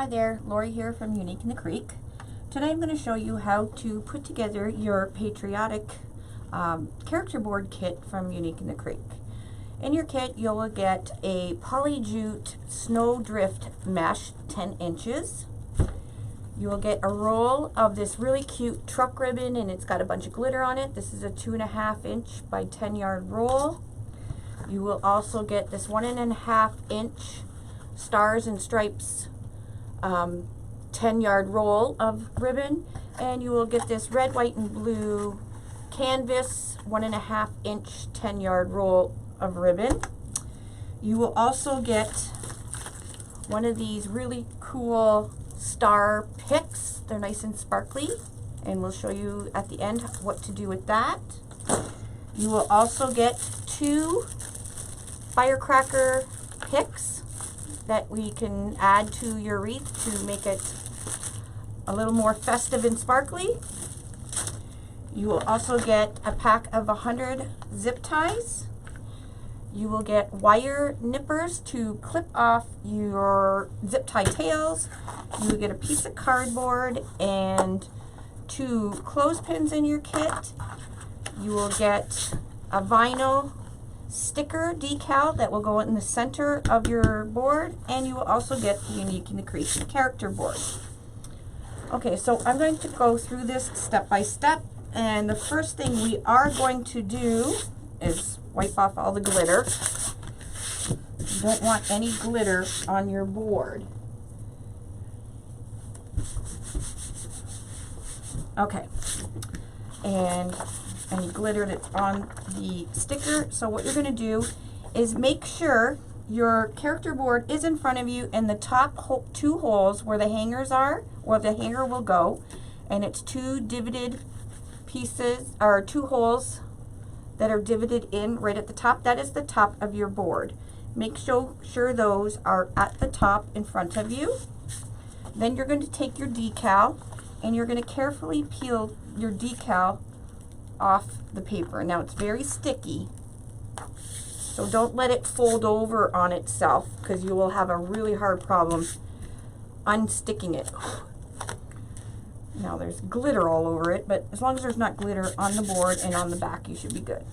there, Lori here from Unique in the Creek. Today I'm going to show you how to put together your Patriotic character board kit from Unique in the Creek. In your kit you'll get a polyjute snowdrift mesh 10 inches. You will get a roll of this really cute truck ribbon, and it's got a bunch of glitter on it. This is a 2.5 inch by 10 yard roll. You will also get this 1.5 inch stars and stripes 10 yard roll of ribbon, and you will get this red, white, and blue canvas 1.5 inch 10 yard roll of ribbon. You will also get one of these really cool star picks. They're nice and sparkly, and we'll show you at the end what to do with that. You will also get 2 firecracker picks that we can add to your wreath to make it a little more festive and sparkly. You will also get a pack of 100 zip ties. You will get wire nippers to clip off your zip tie tails. You will get a piece of cardboard and 2 clothespins in your kit. You will get a vinyl sticker decal that will go in the center of your board, and you will also get the Unique in the Creek character board. Okay, so I'm going to go through this step by step, and the first thing we are going to do is wipe off all the glitter. You don't want any glitter on your board. Okay, and any glitter that's on the sticker. So what you're going to do is make sure your character board is in front of you, and the top 2 holes where the hangers are, where the hanger will go, and it's 2 divoted pieces, or 2 holes that are divoted in right at the top. That is the top of your board. Make sure those are at the top in front of you. Then you're going to take your decal, and you're going to carefully peel your decal off the paper. Now it's very sticky, so don't let it fold over on itself, because you will have a really hard problem unsticking it. Now there's glitter all over it, but as long as there's not glitter on the board and on the back, you should be good.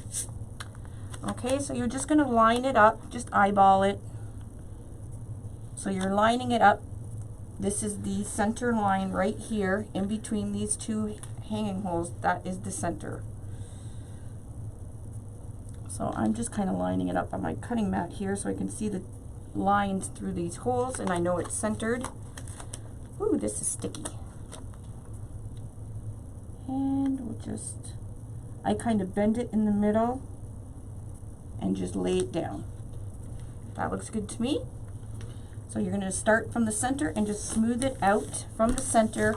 Okay, so you're just going to line it up, just eyeball it. So you're lining it up. This is the center line right here in between these 2 hanging holes. That is the center. So I'm just kind of lining it up on my cutting mat here so I can see the lines through these holes, and I know it's centered. Ooh, this is sticky. And we'll just, I kind of bend it in the middle and just lay it down. That looks good to me. So you're going to start from the center and just smooth it out from the center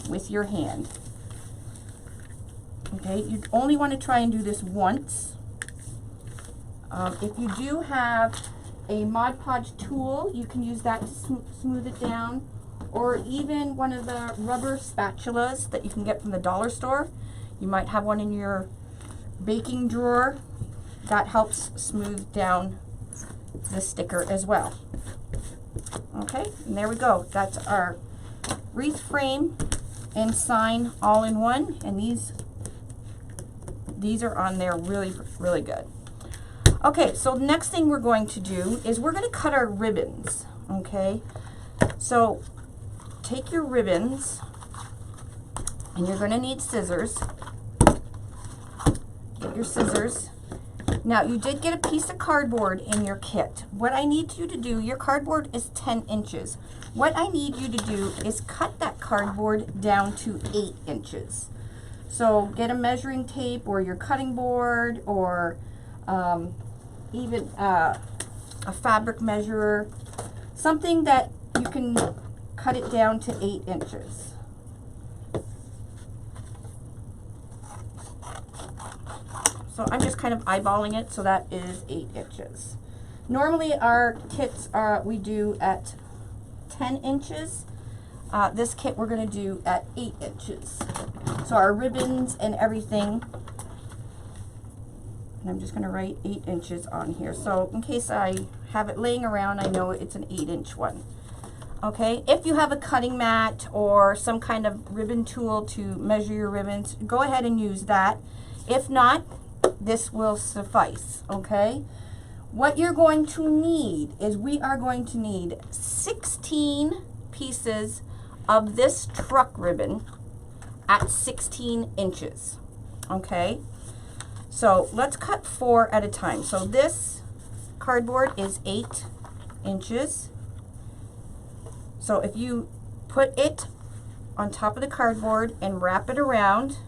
with your hand. Okay, you only want to try and do this once. If you do have a Mod Podge tool, you can use that to smooth it down, or even one of the rubber spatulas that you can get from the dollar store. You might have one in your baking drawer. That helps smooth down the sticker as well. Okay, and there we go. That's our wreath frame and sign all in one, and these are on there really, really good. Okay, so the next thing we're going to do is we're going to cut our ribbons. Okay, so take your ribbons, and you're going to need scissors. Get your scissors. Now, you did get a piece of cardboard in your kit. What I need you to do, your cardboard is 10 inches. What I need you to do is cut that cardboard down to 8 inches. So get a measuring tape or your cutting board, or even a fabric measurer, something that you can cut it down to 8 inches. So I'm just kind of eyeballing it, so that is 8 inches. Normally our kits we do at 10 inches. This kit we're going to do at 8 inches. So our ribbons and everything, and I'm just going to write 8 inches on here. So in case I have it laying around, I know it's an 8-inch one. Okay, if you have a cutting mat or some kind of ribbon tool to measure your ribbons, go ahead and use that. If not, this will suffice, okay? What you're going to need is we are going to need 16 pieces of this truck ribbon at 16 inches, okay? So let's cut 4 at a time. So this cardboard is 8 inches. So if you put it on top of the cardboard and wrap it around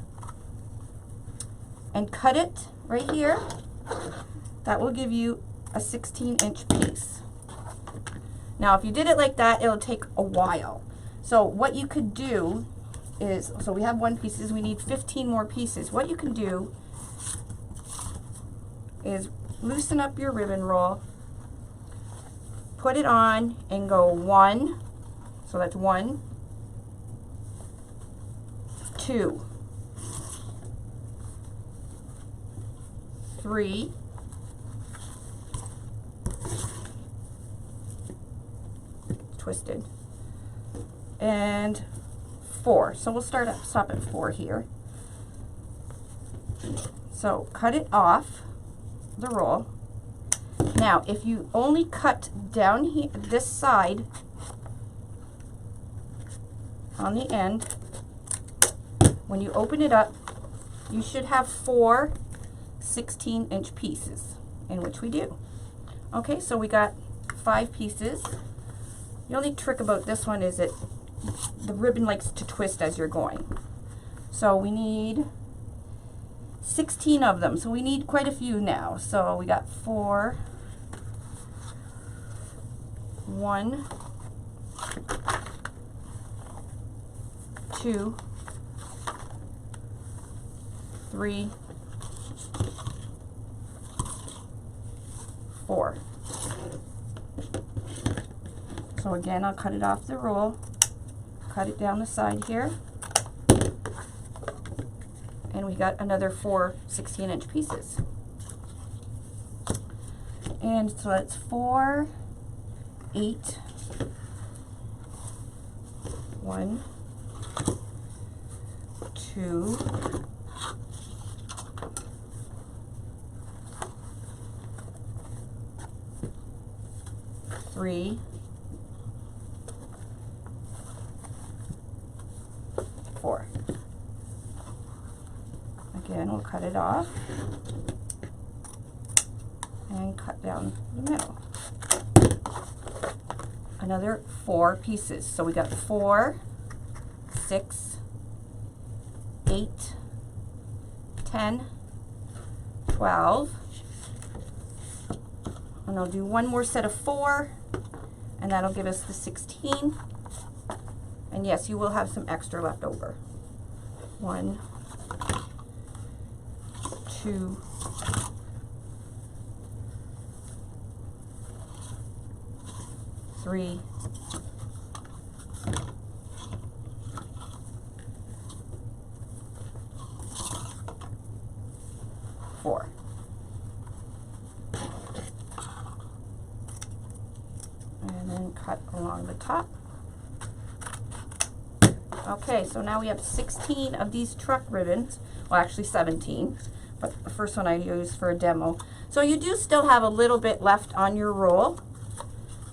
and cut it right here, that will give you a 16-inch piece. Now if you did it like that, it'll take a while. So what you could do is, so we have 1 piece, we need 15 more pieces. What you can do is loosen up your ribbon roll, put it on and go 1, so that's 1, 2, 3, 'twisted, and 4. So we'll stop at 4 here. So cut it off the roll. Now if you only cut down here, this side on the end, when you open it up, you should have 4 16-inch pieces, in which we do. Okay, so we got 5 pieces. The only trick about this one is that the ribbon likes to twist as you're going. So we need 16 of them. So we need quite a few now. So we got 4, 1, 2, 3, 4. So again, I'll cut it off the roll, cut it down the side here, and we got another 4 16-inch pieces. And so that's 4, 8, 1, 2, 3, 4. Again, we'll cut it off and cut down the middle. Another 4 pieces. So we got 4, 6, 8, 10, 12. And I'll do 1 more set of 4, and that'll give us the 16. And yes, you will have some extra left over. 1, 2, 3, 4. And then cut along the top. Okay, so now we have 16 of these truck ribbons. Well, actually 17, but the first one I used for a demo. So you do still have a little bit left on your roll.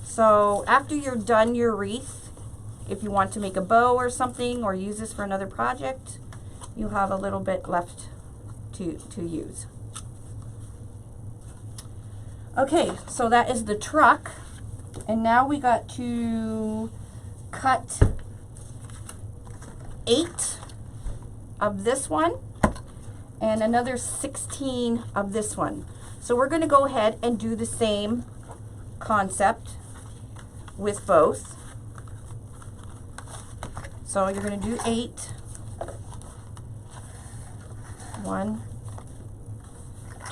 So after you're done your wreath, if you want to make a bow or something or use this for another project, you have a little bit left to use. Okay, so that is the truck. And now we got to cut 8 of this one and another 16 of this one. So we're going to go ahead and do the same concept with both. So you're going to do 8. 1,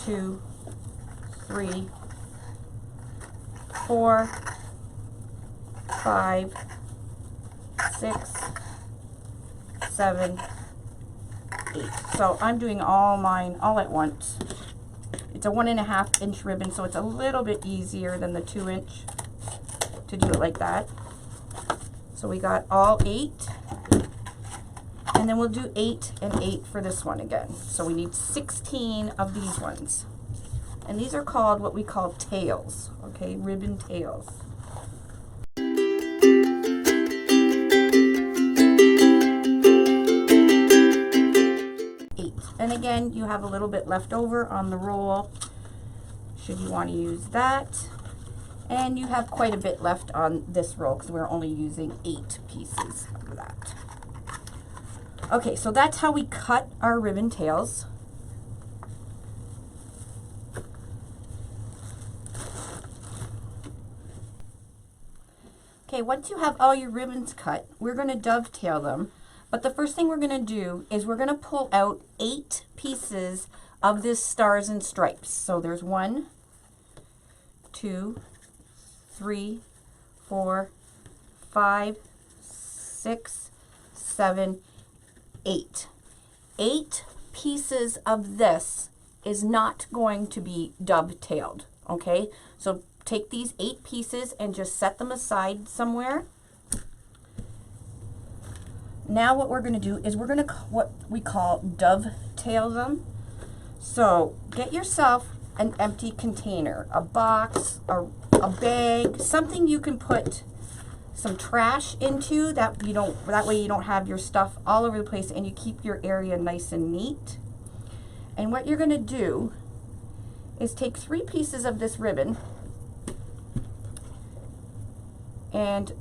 2, 3, 4, 5, 6, 7, 8. So I'm doing all mine all at once. It's a 1.5 inch ribbon, so it's a little bit easier than the 2 inch to do it like that. So we got all 8. And then we'll do 8 and 8 for this one again. So we need 16 of these ones. And these are called what we call tails, okay, ribbon tails. 8. And again, you have a little bit left over on the roll, should you want to use that. And you have quite a bit left on this roll because we're only using 8 pieces of that. Okay, so that's how we cut our ribbon tails. Okay, once you have all your ribbons cut, we're going to dovetail them. But the first thing we're going to do is we're going to pull out 8 pieces of this stars and stripes. So there's 1, 2, 3, 4, 5, 6, 7, 8. 8 pieces of this is not going to be dovetailed, okay? So take these 8 pieces and just set them aside somewhere. Now what we're going to do is we're going to what we call dovetail them. So get yourself an empty container, a box, a bag, something you can put some trash into that way you don't have your stuff all over the place and you keep your area nice and neat. And what you're going to do is take 3 pieces of this ribbon and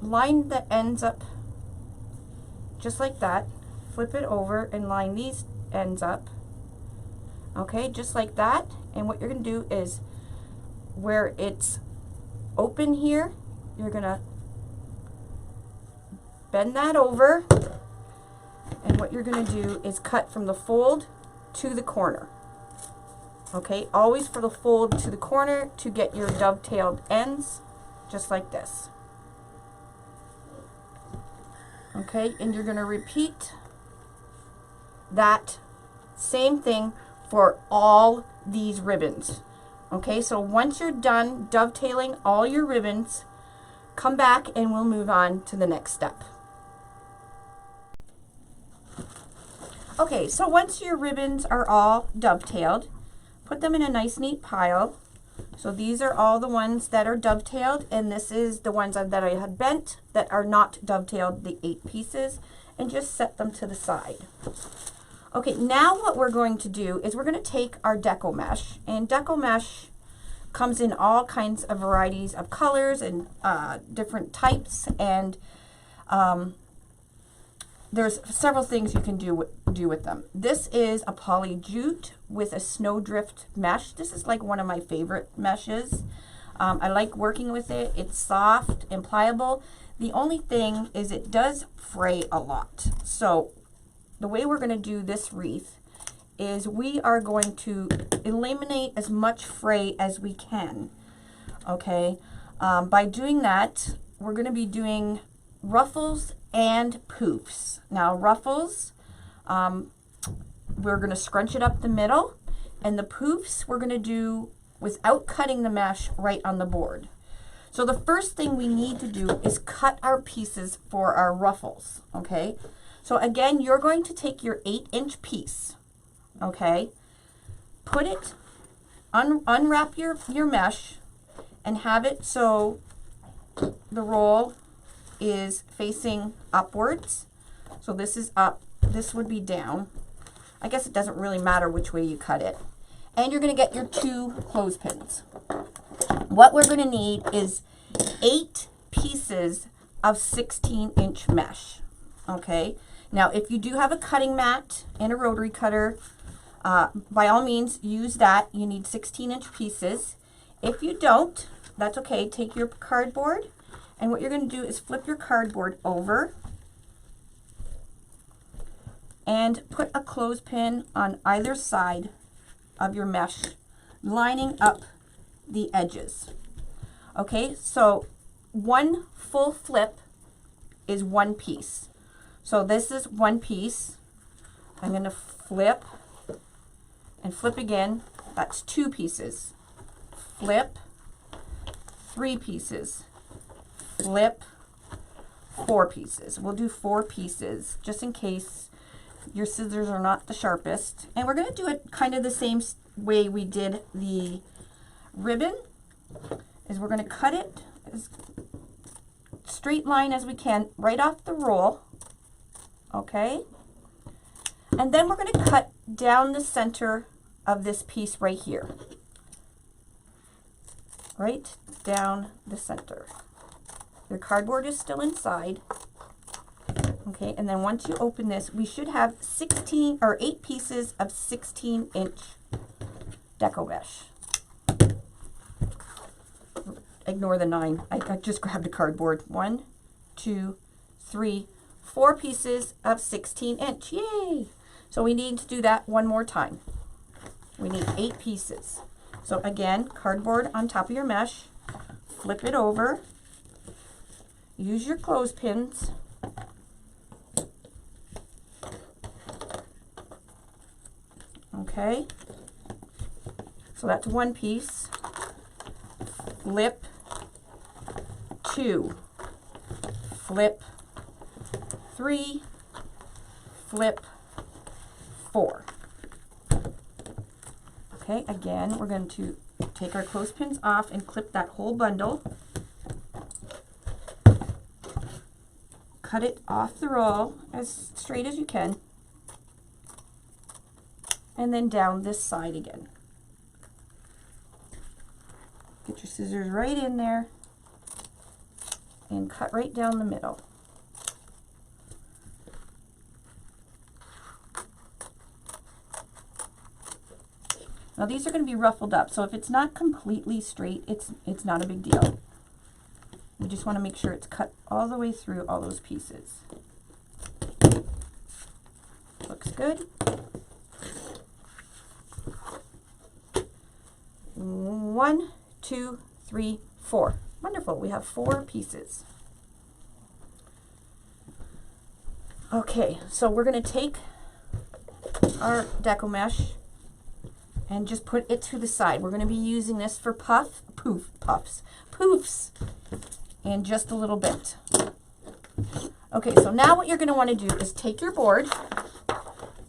line the ends up just like that. Flip it over and line these ends up. Okay, just like that. And what you're going to do is where it's open here, you're going to bend that over, and what you're going to do is cut from the fold to the corner. Okay, always for the fold to the corner to get your dovetailed ends, just like this. Okay, and you're going to repeat that same thing for all these ribbons. Okay, so once you're done dovetailing all your ribbons, come back and we'll move on to the next step. Okay, so once your ribbons are all dovetailed, put them in a nice neat pile. So these are all the ones that are dovetailed, and this is the ones that I had bent that are not dovetailed, the 8 pieces, and just set them to the side. Okay, now what we're going to do is we're going to take our Deco mesh, and Deco mesh comes in all kinds of varieties of colors and different types, and there's several things you can do with them. This is a poly jute with a snowdrift mesh. This is like one of my favorite meshes. I like working with it. It's soft and pliable. The only thing is it does fray a lot. So the way we're going to do this wreath is we are going to eliminate as much fray as we can. Okay, by doing that, we're going to be doing ruffles and poofs. Now ruffles, we're going to scrunch it up the middle, and the poofs we're going to do without cutting the mesh right on the board. So the first thing we need to do is cut our pieces for our ruffles. Okay, so again, you're going to take your 8-inch piece, okay, put it, unwrap your mesh and have it so the roll is facing upwards. So this is up, this would be down. I guess it doesn't really matter which way you cut it. And you're going to get your 2 clothespins. What we're going to need is 8 pieces of 16-inch mesh. Okay, now if you do have a cutting mat and a rotary cutter, by all means use that. You need 16-inch pieces. If you don't, that's okay. Take your cardboard, and what you're going to do is flip your cardboard over and put a clothespin on either side of your mesh, lining up the edges. Okay, so 1 full flip is 1 piece. So this is 1 piece. I'm going to flip and flip again. That's 2 pieces. Flip, 3 pieces. Flip, 4 pieces. We'll do 4 pieces just in case your scissors are not the sharpest. And we're going to do it kind of the same way we did the ribbon, is we're going to cut it as straight line as we can right off the roll, okay? And then we're going to cut down the center of this piece right here, right down the center. Your cardboard is still inside, okay? And then once you open this, we should have 8 pieces of 16-inch Deco mesh. Ignore the 9. I just grabbed a cardboard. 1, 2, 3, 4 pieces of 16-inch. Yay! So we need to do that one more time. We need 8 pieces. So again, cardboard on top of your mesh. Flip it over. Use your clothespins. Okay. So that's 1 piece. Flip. 2, flip, 3, flip, 4. Okay, again, we're going to take our clothespins off and clip that whole bundle. Cut it off the roll as straight as you can. And then down this side again. Get your scissors right in there and cut right down the middle. Now these are going to be ruffled up, so if it's not completely straight, it's not a big deal. We just want to make sure it's cut all the way through all those pieces. Looks good. 1, 2, 3, 4. Wonderful, we have 4 pieces. Okay, so we're going to take our Deco mesh and just put it to the side. We're going to be using this for poofs in just a little bit. Okay, so now what you're going to want to do is take your board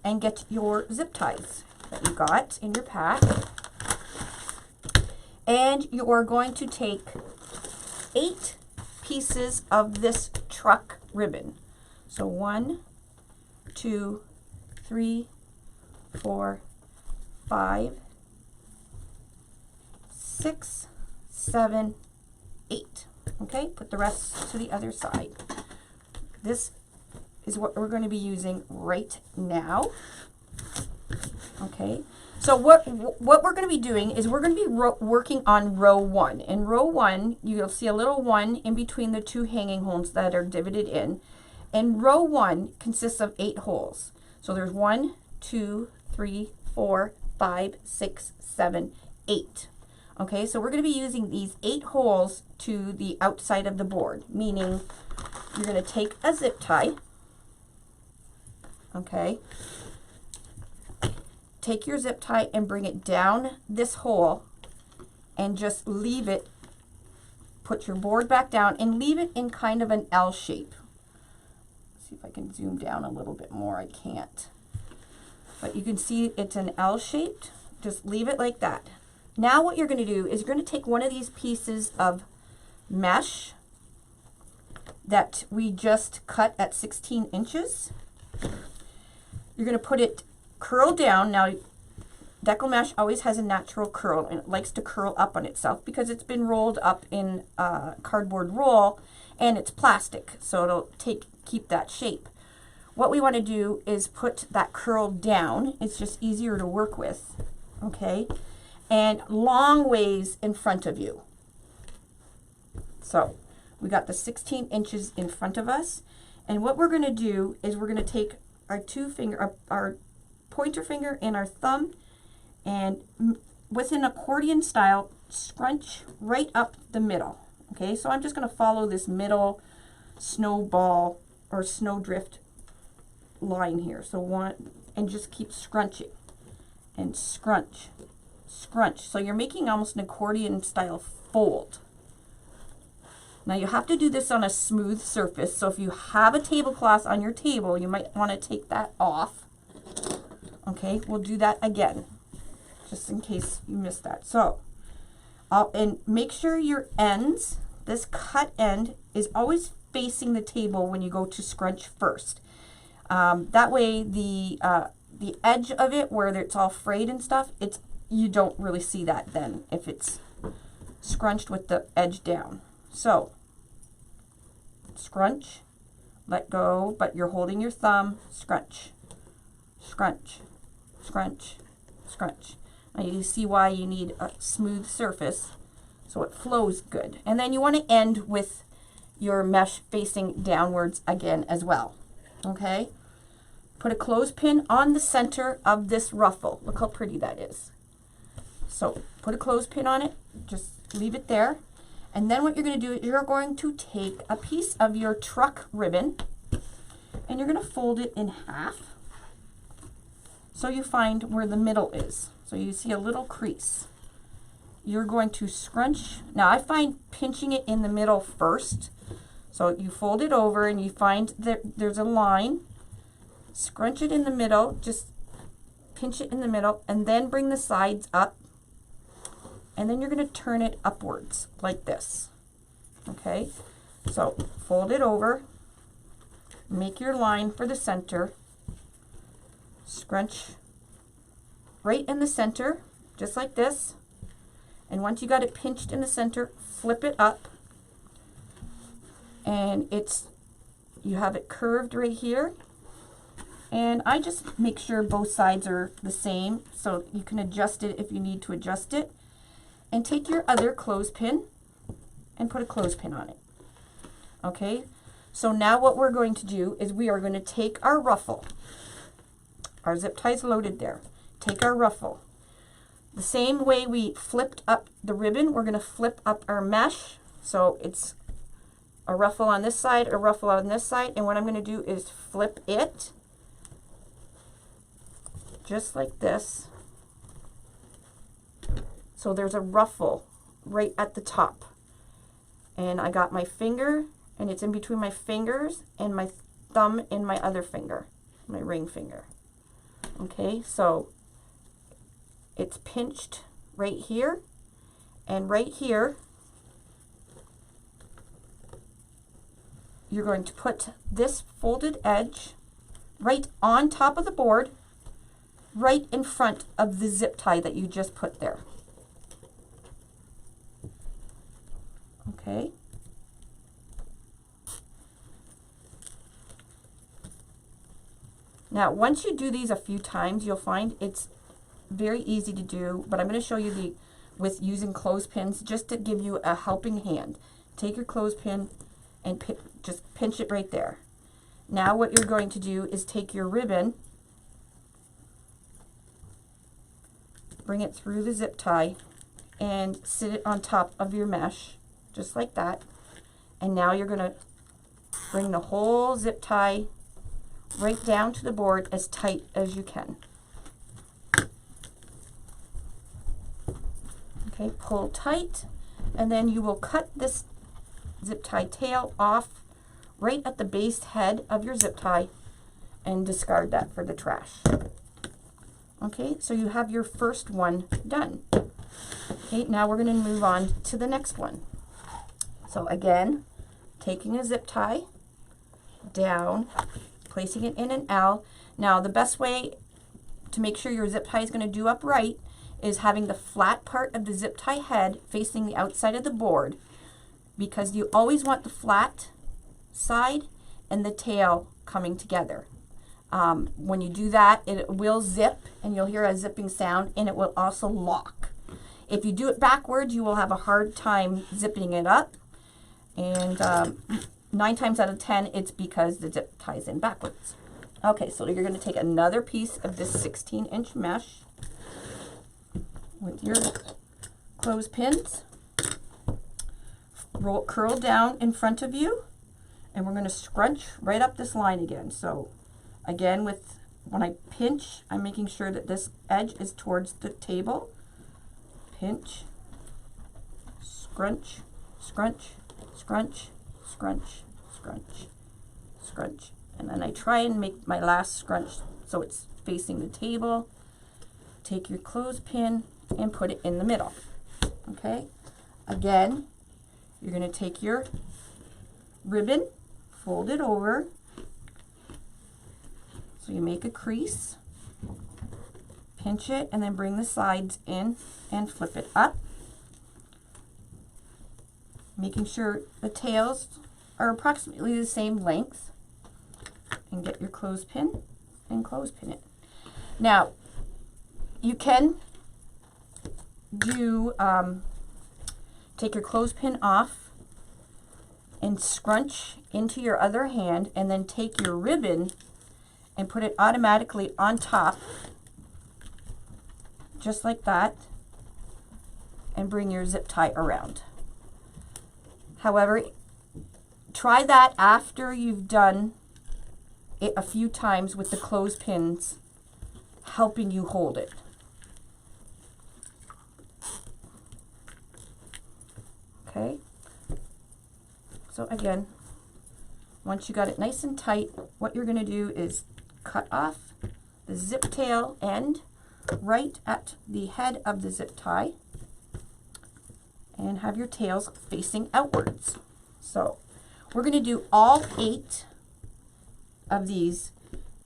and get your zip ties that you got in your pack. And you're going to take 8 pieces of this truck ribbon. So 1, 2, 3, 4, 5, 6, 7, 8. Okay, put the rest to the other side. This is what we're going to be using right now. Okay, so what we're going to be doing is we're going to be working on row 1. In row 1, you'll see a little 1 in between the 2 hanging holes that are divoted in. And row 1 consists of 8 holes. So there's 1, 2, 3, 4, 5, 6, 7, 8. Okay, so we're going to be using these 8 holes to the outside of the board, meaning you're going to take a zip tie. Okay. Take your zip tie and bring it down this hole and just leave it, put your board back down and leave it in kind of an L shape. Let's see if I can zoom down a little bit more. I can't. But you can see it's an L shaped. Just leave it like that. Now what you're going to do is you're going to take one of these pieces of mesh that we just cut at 16 inches. You're going to put it curl down. Now, Deco mesh always has a natural curl, and it likes to curl up on itself because it's been rolled up in a cardboard roll, and it's plastic, so it'll keep that shape. What we want to do is put that curl down. It's just easier to work with, okay? And long ways in front of you. So we got the 16 inches in front of us, and what we're going to do is we're going to take our our pointer finger and our thumb, and with an accordion style, scrunch right up the middle. Okay, so I'm just going to follow this middle snowball or snowdrift line here. So one, and just keep scrunching and scrunch, scrunch. So you're making almost an accordion style fold. Now you have to do this on a smooth surface, so if you have a tablecloth on your table, you might want to take that off. Okay, we'll do that again, just in case you missed that. So, and make sure your ends, this cut end, is always facing the table when you go to scrunch first. That way the edge of it, where it's all frayed and stuff, you don't really see that then if it's scrunched with the edge down. So, scrunch, let go, but you're holding your thumb, scrunch, scrunch, scrunch, scrunch. Now you see why you need a smooth surface so it flows good. And then you want to end with your mesh facing downwards again as well. Okay? Put a clothespin on the center of this ruffle. Look how pretty that is. So put a clothespin on it, just leave it there. And then what you're going to do is you're going to take a piece of your truck ribbon and you're going to fold it in half so you find where the middle is. So you see a little crease. You're going to scrunch. Now I find pinching it in the middle first. So you fold it over and you find that there's a line. Scrunch it in the middle, just pinch it in the middle, and then bring the sides up. And then you're going to turn it upwards like this. Okay, so fold it over, make your line for the center, scrunch right in the center, just like this. And once you got it pinched in the center, flip it up. And you have it curved right here. And I just make sure both sides are the same, so you can adjust it if you need to adjust it. And take your other clothespin and put a clothespin on it. Okay, so now what we're going to do is we are going to take our ruffle. Our zip tie is loaded there. Take our ruffle. The same way we flipped up the ribbon, we're going to flip up our mesh. So it's a ruffle on this side, a ruffle on this side. And what I'm going to do is flip it just like this. So there's a ruffle right at the top. And I got my finger, and it's in between my fingers and my thumb and my other finger, my ring finger. Okay, so it's pinched right here, and right here, you're going to put this folded edge right on top of the board, right in front of the zip tie that you just put there. Okay. Now, once you do these a few times, you'll find it's very easy to do, but I'm going to show you with using clothespins just to give you a helping hand. Take your clothespin and just pinch it right there. Now what you're going to do is take your ribbon, bring it through the zip tie, and sit it on top of your mesh, just like that. And now you're going to bring the whole zip tie right down to the board as tight as you can. Okay, pull tight, and then you will cut this zip tie tail off right at the base head of your zip tie and discard that for the trash. Okay, so you have your first one done. Okay, now we're going to move on to the next one. So again, taking a zip tie down, placing it in an L. Now the best way to make sure your zip tie is going to do upright is having the flat part of the zip tie head facing the outside of the board, because you always want the flat side and the tail coming together. When you do that, it will zip and you'll hear a zipping sound, and it will also lock. If you do it backwards, you will have a hard time zipping it up, and 9 times out of 10 it's because the zip ties in backwards. Okay, so you're going to take another piece of this 16-inch mesh with your clothespins, curl down in front of you, and we're going to scrunch right up this line again. So again, when I pinch, I'm making sure that this edge is towards the table. Pinch, scrunch, scrunch, scrunch, scrunch, scrunch, scrunch. And then I try and make my last scrunch so it's facing the table. Take your clothespin and put it in the middle. Okay? Again, you're going to take your ribbon, fold it over, so you make a crease, pinch it, and then bring the sides in and flip it up, making sure the tails are approximately the same length, and get your clothespin and clothespin it. Now, you can do, take your clothespin off and scrunch into your other hand, and then take your ribbon and put it automatically on top, just like that, and bring your zip tie around. However, try that after you've done it a few times with the clothespins helping you hold it. Okay, so again, once you got it nice and tight, what you're going to do is cut off the zip tail end right at the head of the zip tie and have your tails facing outwards. So we're going to do all 8 of these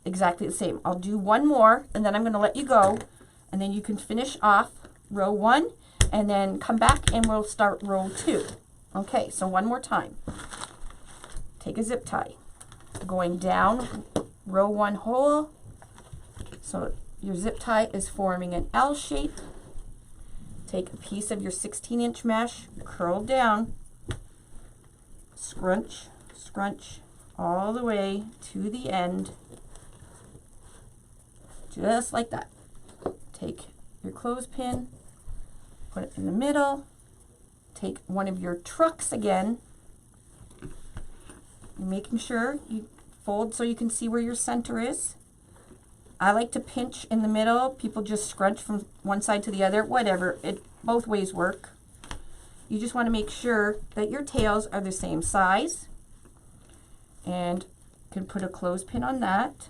exactly the same. I'll do one more and then I'm going to let you go, and then you can finish off row 1 and then come back and we'll start row 2. Okay, so one more time. Take a zip tie, going down row 1 hole, so your zip tie is forming an L shape. Take a piece of your 16-inch mesh, curl down, scrunch, scrunch all the way to the end, just like that. Take your clothespin, put it in the middle, take one of your trucks again, making sure you fold so you can see where your center is. I like to pinch in the middle. People just scrunch from one side to the other. Whatever, both ways work. You just want to make sure that your tails are the same size, and you can put a clothespin on that.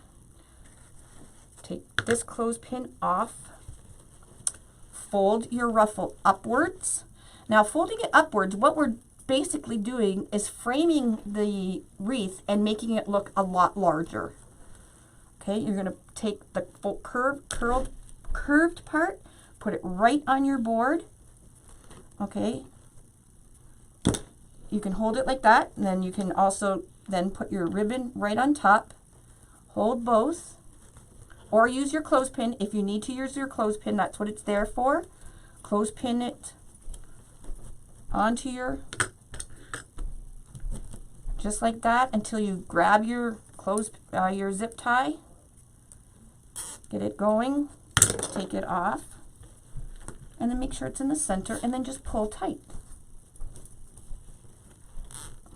Take this clothespin off. Fold your ruffle upwards. Now, folding it upwards, what we're basically doing is framing the wreath and making it look a lot larger. Okay, you're going to take the full curved part, put it right on your board. Okay, you can hold it like that, and then you can also then put your ribbon right on top. Hold both, or use your clothespin. If you need to use your clothespin, that's what it's there for. Clothespin it onto your, just like that, until you grab your your zip tie. Get it going, take it off, and then make sure it's in the center, and then just pull tight.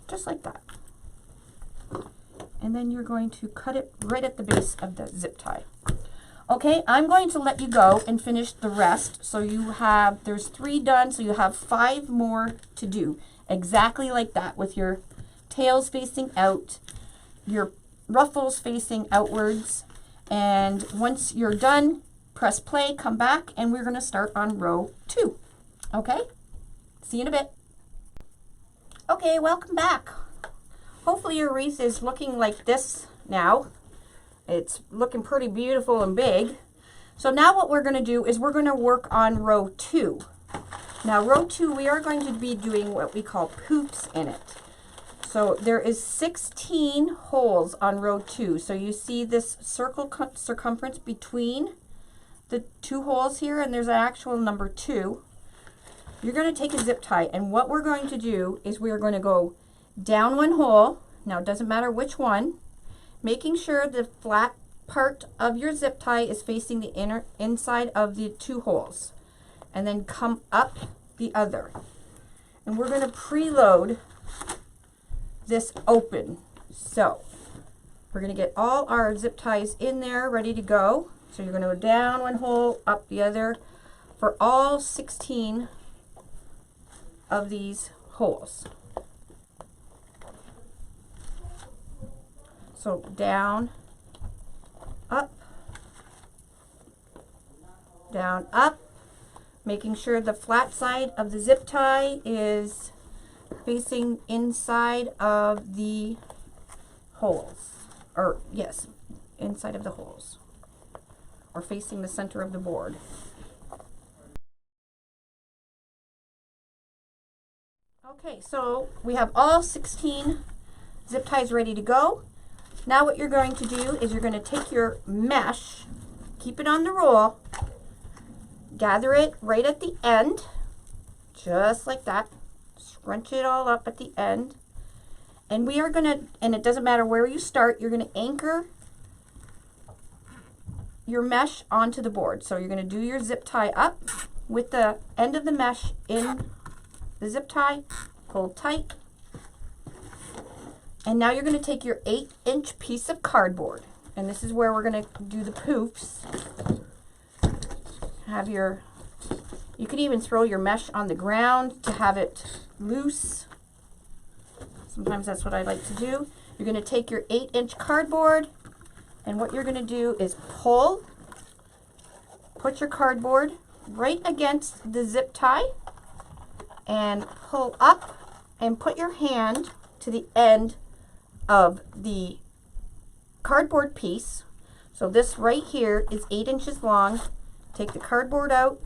Just like that. And then you're going to cut it right at the base of the zip tie. Okay, I'm going to let you go and finish the rest. So you have, there's 3 done, so you have 5 more to do. Exactly like that, with your tails facing out, your ruffles facing outwards. And once you're done, press play, come back, and we're going to start on row 2. Okay? See you in a bit. Okay, welcome back. Hopefully your wreath is looking like this now. It's looking pretty beautiful and big. So now what we're going to do is we're going to work on row 2. Now row 2, we are going to be doing what we call poops in it. So there is 16 holes on row 2. So you see this circle circumference between the 2 holes here, and there's an actual number 2. You're going to take a zip tie, and what we're going to do is we are going to go down 1 hole. Now it doesn't matter which one, making sure the flat part of your zip tie is facing the inside of the 2 holes, and then come up the other. And we're going to preload this open. So we're going to get all our zip ties in there ready to go. So you're going to go down 1 hole, up the other, for all 16 of these holes. So down, up, down, up, making sure the flat side of the zip tie is facing inside of the holes, or yes, inside of the holes, or facing the center of the board. Okay, so we have all 16 zip ties ready to go. Now what you're going to do is you're going to take your mesh, keep it on the roll, gather it right at the end, just like that. Scrunch it all up at the end. And we are going to, and it doesn't matter where you start, you're going to anchor your mesh onto the board. So you're going to do your zip tie up with the end of the mesh in the zip tie, pull tight. And now you're going to take your 8-inch piece of cardboard, and this is where we're going to do the poofs. Have your, you could even throw your mesh on the ground to have it loose. Sometimes that's what I like to do. You're going to take your 8-inch cardboard, and what you're going to do is pull, put your cardboard right against the zip tie, and pull up and put your hand to the end of the cardboard piece. So this right here is 8 inches long. Take the cardboard out,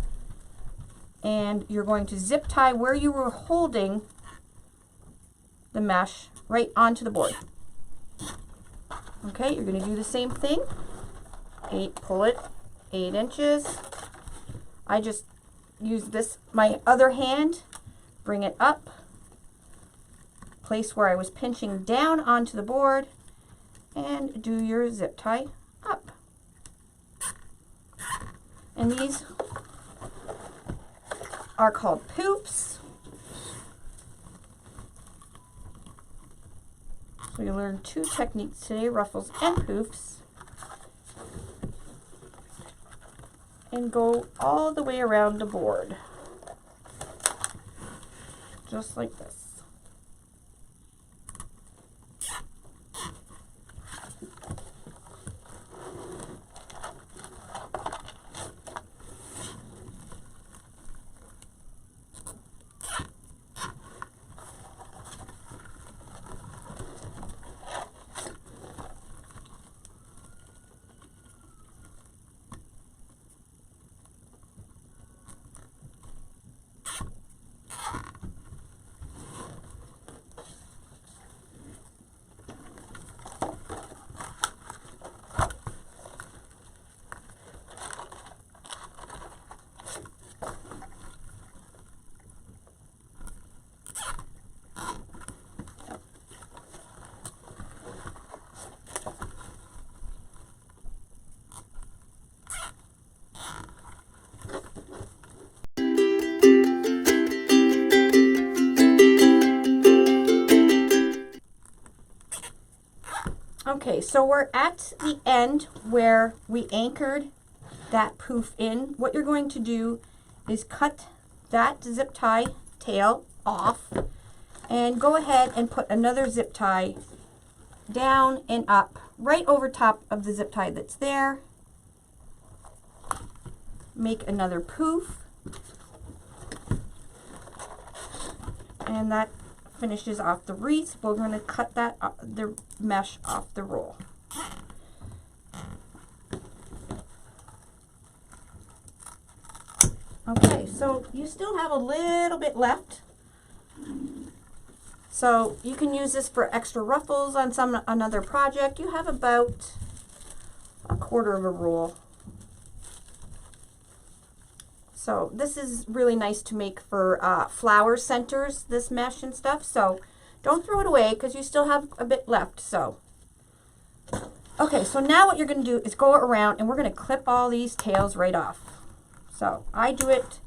and you're going to zip tie where you were holding the mesh right onto the board. Okay, you're going to do the same thing. Pull it 8 inches. I just use this, my other hand, bring it up, place where I was pinching down onto the board, and do your zip tie up. And these are called poofs. So you learn 2 techniques today, ruffles and poofs. And go all the way around the board, just like this. Okay, so we're at the end where we anchored that poof in. What you're going to do is cut that zip tie tail off and go ahead and put another zip tie down and up right over top of the zip tie that's there. Make another poof, and that finishes off the wreath. We're going to cut that the mesh off the roll. Okay, so you still have a little bit left. So you can use this for extra ruffles on another project. You have about a quarter of a roll. So this is really nice to make for flower centers, this mesh and stuff. So don't throw it away because you still have a bit left. So, okay, so now what you're going to do is go around and we're going to clip all these tails right off. So I do it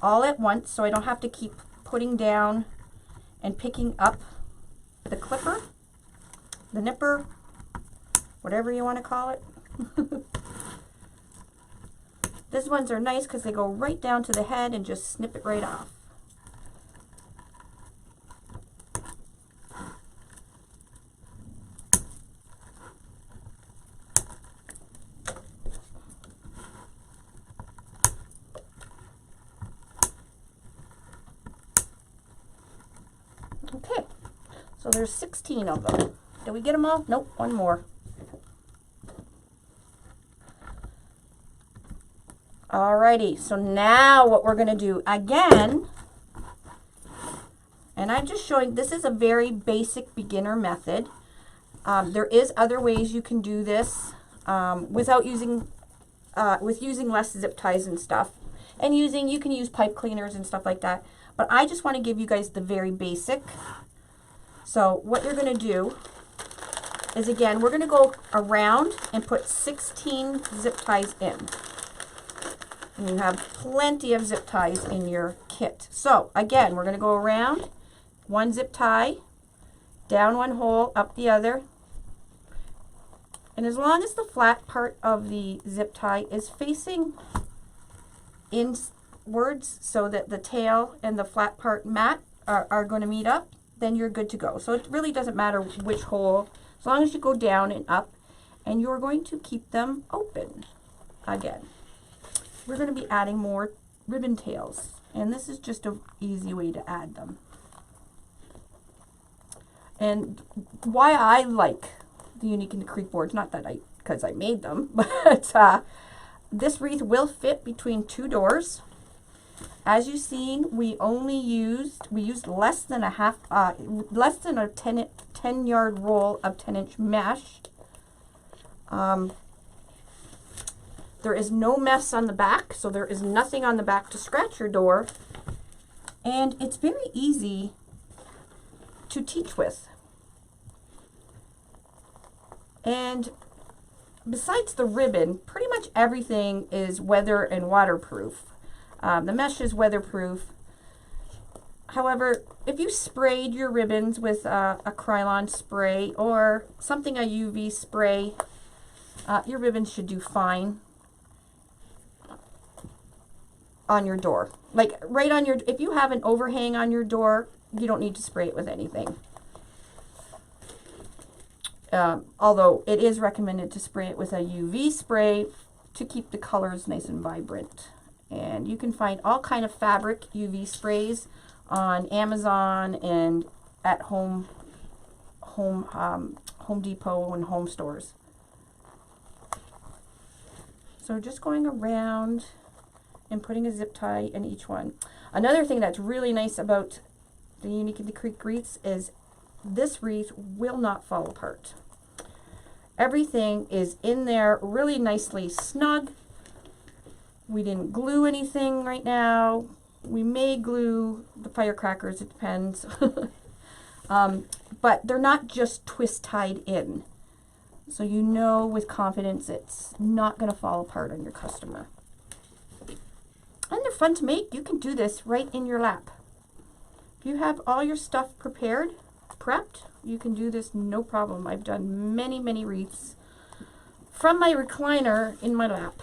all at once so I don't have to keep putting down and picking up the clipper, the nipper, whatever you want to call it. These ones are nice because they go right down to the head and just snip it right off. there's 16 of them. Did we get them all? Nope, one more. Alrighty, so now what we're going to do again, and I'm just showing, this is a very basic beginner method. There is other ways you can do this without using, using less zip ties and stuff. And you can use pipe cleaners and stuff like that. But I just want to give you guys the very basic. So what you're going to do is, again, we're going to go around and put 16 zip ties in. And you have plenty of zip ties in your kit. So again, we're going to go around, one zip tie, down one hole, up the other. And as long as the flat part of the zip tie is facing inwards so that the tail and the flat part are going to meet up, then you're good to go. So it really doesn't matter which hole, as long as you go down and up, and you're going to keep them open again. We're going to be adding more ribbon tails, and this is just an easy way to add them. And why I like the Unique in the Creek boards, not that because I made them, but this wreath will fit between two doors. As you've seen, we used less than a 10 yard roll of 10-inch mesh. There is no mess on the back, so there is nothing on the back to scratch your door. And it's very easy to teach with. And besides the ribbon, pretty much everything is weather and waterproof. The mesh is weatherproof. However, if you sprayed your ribbons with a Krylon spray or something, a UV spray, your ribbons should do fine on your door. Like right on your, if you have an overhang on your door, you don't need to spray it with anything. Although it is recommended to spray it with a UV spray to keep the colors nice and vibrant. And you can find all kind of fabric UV sprays on Amazon and at Home Depot and home stores. So just going around and putting a zip tie in each one. Another thing that's really nice about the Unique in the Creek wreaths is this wreath will not fall apart. Everything is in there really nicely snug. We didn't glue anything right now. We may glue the firecrackers, it depends. But they're not just twist tied in. So you know with confidence it's not going to fall apart on your customer. And they're fun to make. You can do this right in your lap. If you have all your stuff prepped, you can do this no problem. I've done many, many wreaths from my recliner in my lap.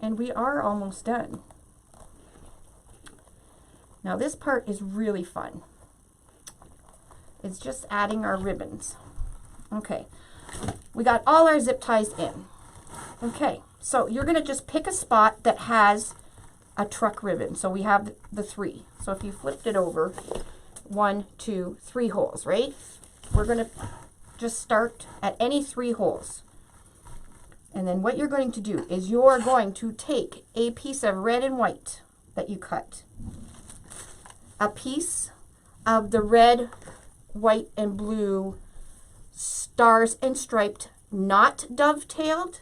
And we are almost done. Now this part is really fun. It's just adding our ribbons. Okay, we got all our zip ties in. Okay, so you're gonna just pick a spot that has a truck ribbon. So we have the 3. So if you flipped it over, 1, 2, 3 holes, right? We're gonna just start at any 3 holes. And then what you're going to do is you're going to take a piece of red and white that you cut, a piece of the red, white, and blue stars and striped, not dovetailed,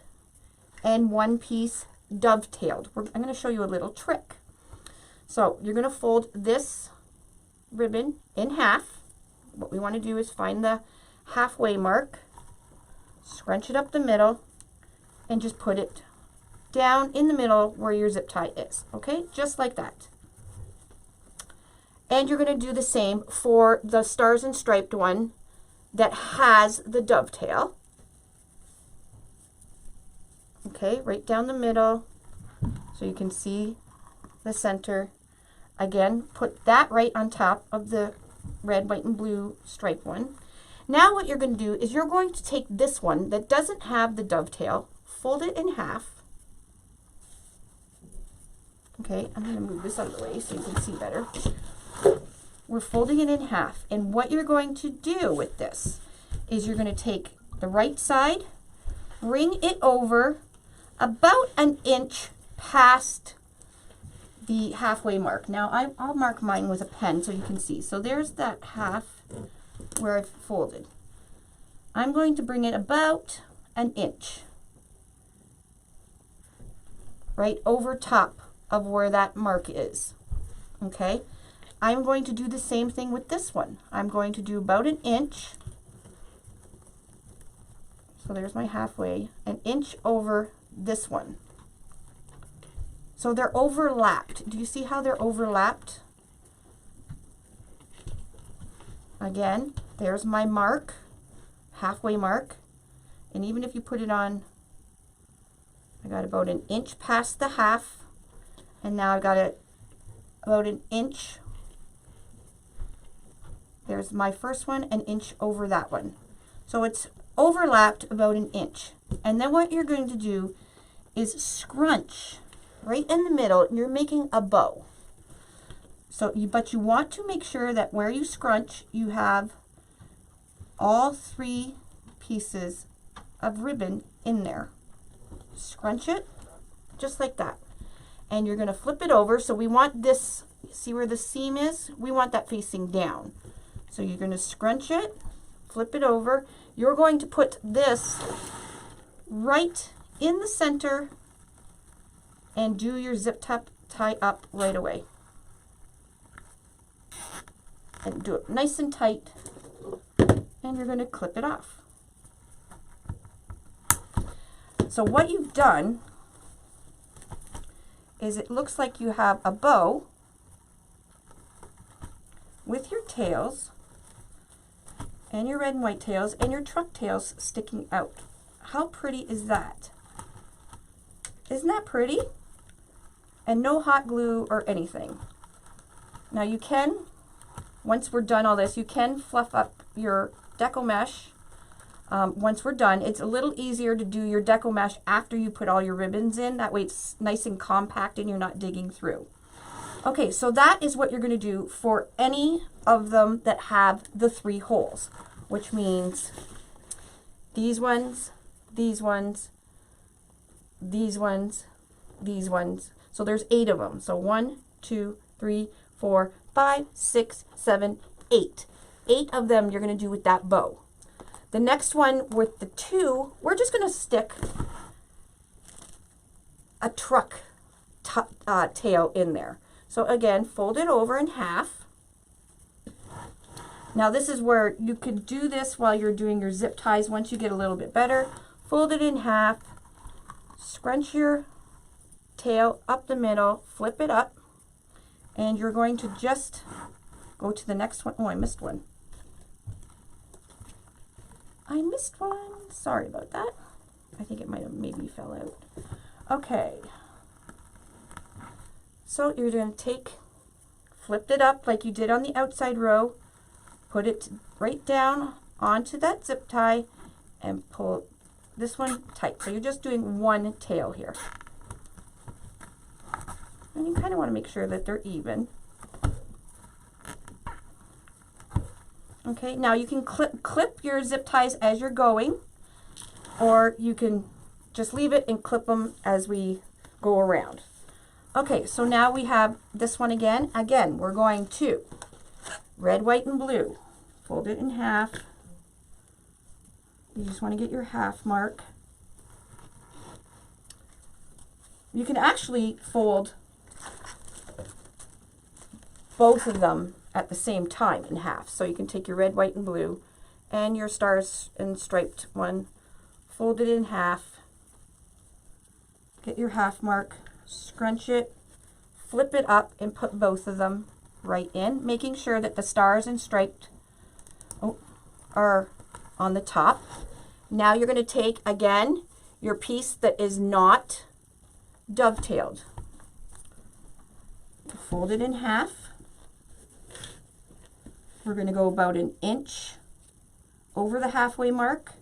and 1 piece dovetailed. I'm going to show you a little trick. So you're going to fold this ribbon in half. What we want to do is find the halfway mark, scrunch it up the middle, and just put it down in the middle where your zip tie is. Okay, just like that. And you're going to do the same for the stars and striped one that has the dovetail. Okay, right down the middle so you can see the center. Again, put that right on top of the red, white, and blue striped one. Now what you're going to do is you're going to take this one that doesn't have the dovetail, fold it in half, Okay, I'm going to move this out of the way so you can see better. We're folding it in half. And what you're going to do with this is you're going to take the right side, bring it over about an inch past the halfway mark. Now I'll mark mine with a pen so you can see. So there's that half where I've folded. I'm going to bring it about an inch right over top of where that mark is. Okay, I'm going to do the same thing with this one. I'm going to do about an inch. So there's my halfway, an inch over this one. So they're overlapped. Do you see how they're overlapped? Again, there's my mark, halfway mark. And even if you put it on, I got about an inch past the half. And now I've got it about an inch. There's my first one, an inch over that one. So it's overlapped about an inch. And then what you're going to do is scrunch right in the middle. You're making a bow. So but you want to make sure that where you scrunch, you have all 3 pieces of ribbon in there. Scrunch it just like that. And you're going to flip it over. So we want this, see where the seam is? We want that facing down. So you're going to scrunch it, flip it over. You're going to put this right in the center and do your zip tie up right away. And do it nice and tight. And you're going to clip it off. So what you've done is it looks like you have a bow with your tails and your red and white tails and your truck tails sticking out. How pretty is that? Isn't that pretty? And no hot glue or anything. Now you can, once we're done all this, you can fluff up your Deco mesh. Once we're done, it's a little easier to do your Deco mesh after you put all your ribbons in. That way it's nice and compact and you're not digging through. Okay, so that is what you're going to do for any of them that have the 3 holes, which means these ones, these ones, these ones, these ones. So there's 8 of them. So 1, 2, 3, 4, 5, 6, 7, 8. 8 of them you're going to do with that bow. The next one with the 2, we're just going to stick a truck tail in there. So again, fold it over in half. Now this is where you could do this while you're doing your zip ties. Once you get a little bit better, fold it in half, scrunch your tail up the middle, flip it up, and you're going to just go to the next one. Oh, I missed one. I missed one. Sorry about that. I think it might have maybe fell out. Okay. So you're going to take, flip it up like you did on the outside row, put it right down onto that zip tie, and pull this one tight. So you're just doing one tail here. And you kind of want to make sure that they're even. Okay, now you can clip your zip ties as you're going, or you can just leave it and clip them as we go around. Okay, so now we have this one again. Again, we're going to red, white, and blue. Fold it in half. You just want to get your half mark. You can actually fold both of them at the same time in half. So you can take your red, white, and blue and your stars and striped one, fold it in half, get your half mark, scrunch it, flip it up, and put both of them right in, making sure that the stars and striped are on the top. Now you're going to take, again, your piece that is not dovetailed. Fold it in half. We're going to go about an inch over the halfway mark,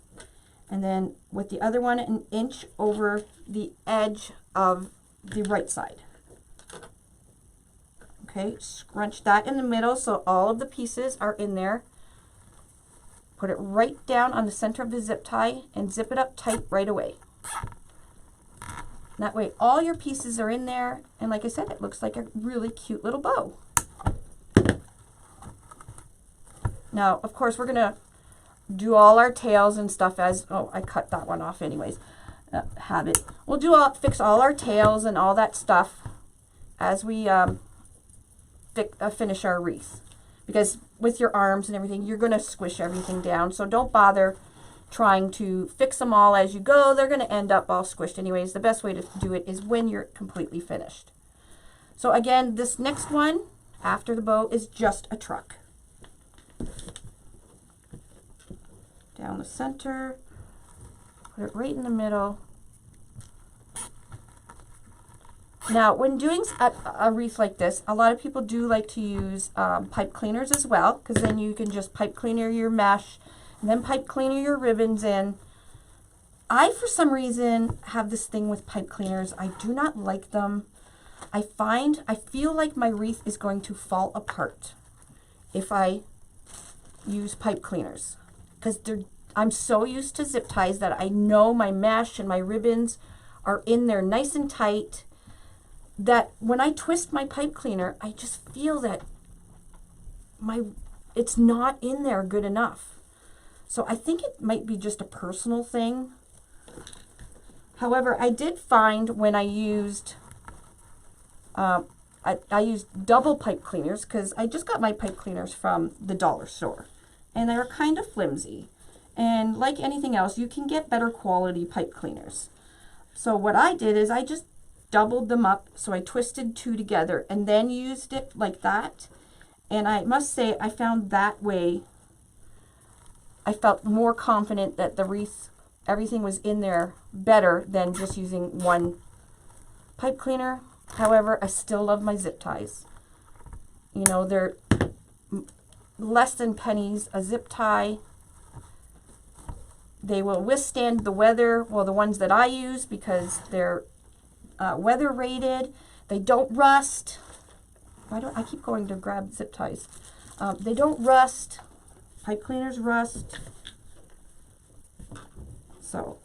and then with the other one, an inch over the edge of the right side. Okay, scrunch that in the middle so all of the pieces are in there. Put it right down on the center of the zip tie and zip it up tight right away. That way all your pieces are in there, and like I said, it looks like a really cute little bow. Now, of course, we're gonna do all our tails and stuff as, oh, I cut that one off anyways. Habit. We'll fix all our tails and all that stuff as we finish our wreath. Because with your arms and everything, you're gonna squish everything down. So don't bother trying to fix them all as you go. They're gonna end up all squished anyways. The best way to do it is when you're completely finished. So again, this next one after the bow is just a truck. Down the center, put it right in the middle. Now, when doing a wreath like this, a lot of people do like to use pipe cleaners as well, because then you can just pipe cleaner your mesh and then pipe cleaner your ribbons in. I, for some reason, have this thing with pipe cleaners. I do not like them. I feel like my wreath is going to fall apart if I use pipe cleaners, because I'm so used to zip ties that I know my mesh and my ribbons are in there nice and tight, that when I twist my pipe cleaner, I just feel that it's not in there good enough. So I think it might be just a personal thing. However, I did find when I used I used double pipe cleaners, because I just got my pipe cleaners from the dollar store, and they were kind of flimsy. And like anything else, you can get better quality pipe cleaners. So what I did is I just doubled them up. So I twisted two together and then used it like that. And I must say, I found that way I felt more confident that the wreath, everything was in there better than just using one pipe cleaner. However, I still love my zip ties. You know, they're less than pennies a zip tie. They will withstand the weather, well, the ones that I use, because they're weather rated. They don't rust. I keep going to grab zip ties. They don't rust. Pipe cleaners rust. So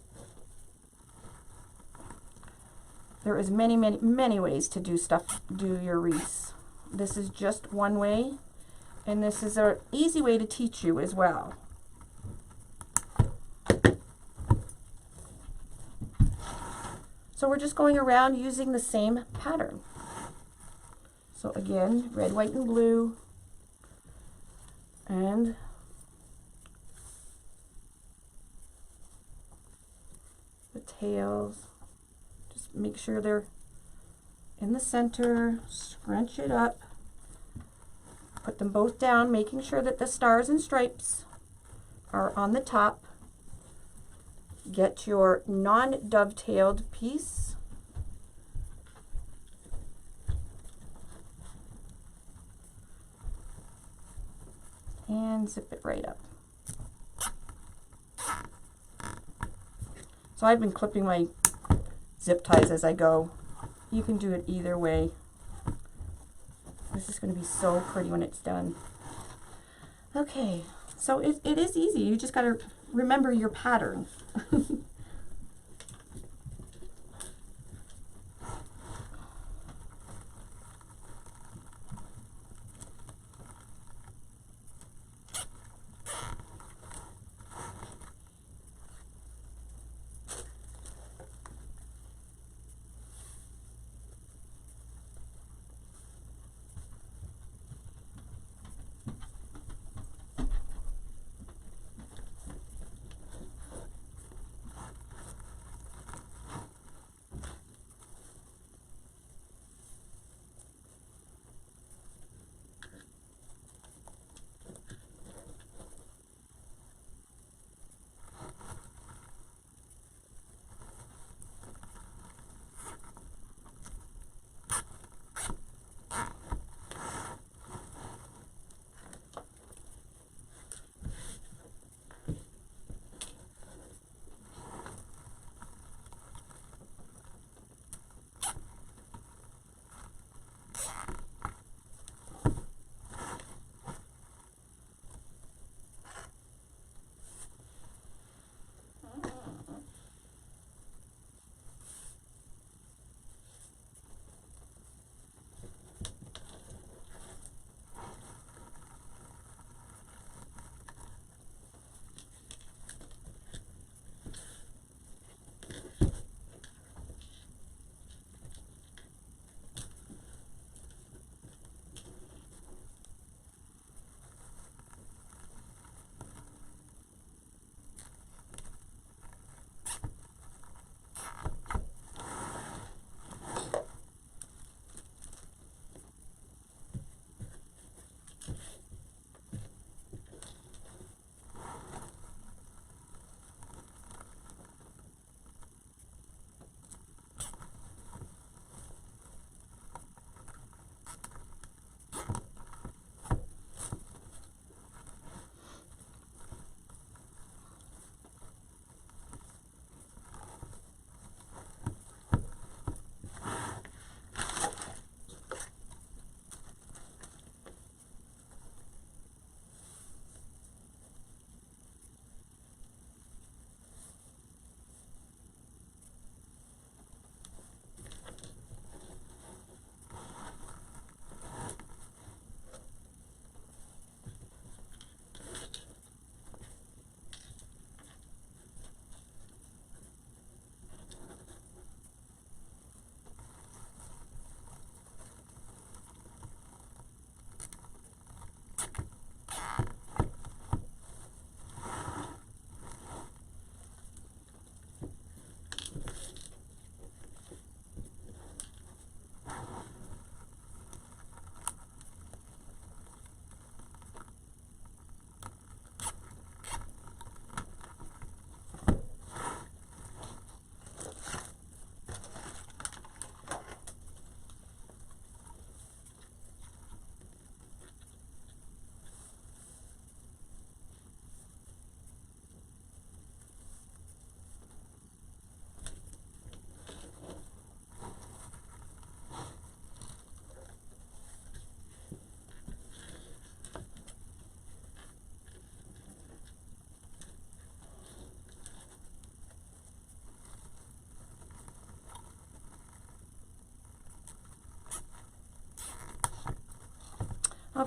there is many, many, many ways to do your wreaths. This is just one way, and this is an easy way to teach you as well. So we're just going around using the same pattern. So again, red, white, and blue, and the tails. Just make sure they're in the center, scrunch it up, put them both down, making sure that the stars and stripes are on the top. Get your non-dovetailed piece and zip it right up. So I've been clipping my zip ties as I go. You can do it either way. This is going to be so pretty when it's done. Okay, so it is easy. You just got to remember your pattern.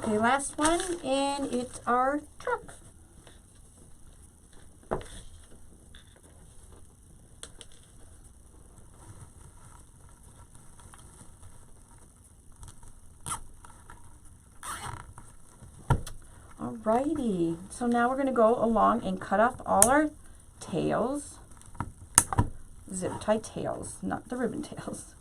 Okay, last one, and it's our truck. Alrighty, so now we're going to go along and cut off all our tails, zip tie tails, not the ribbon tails.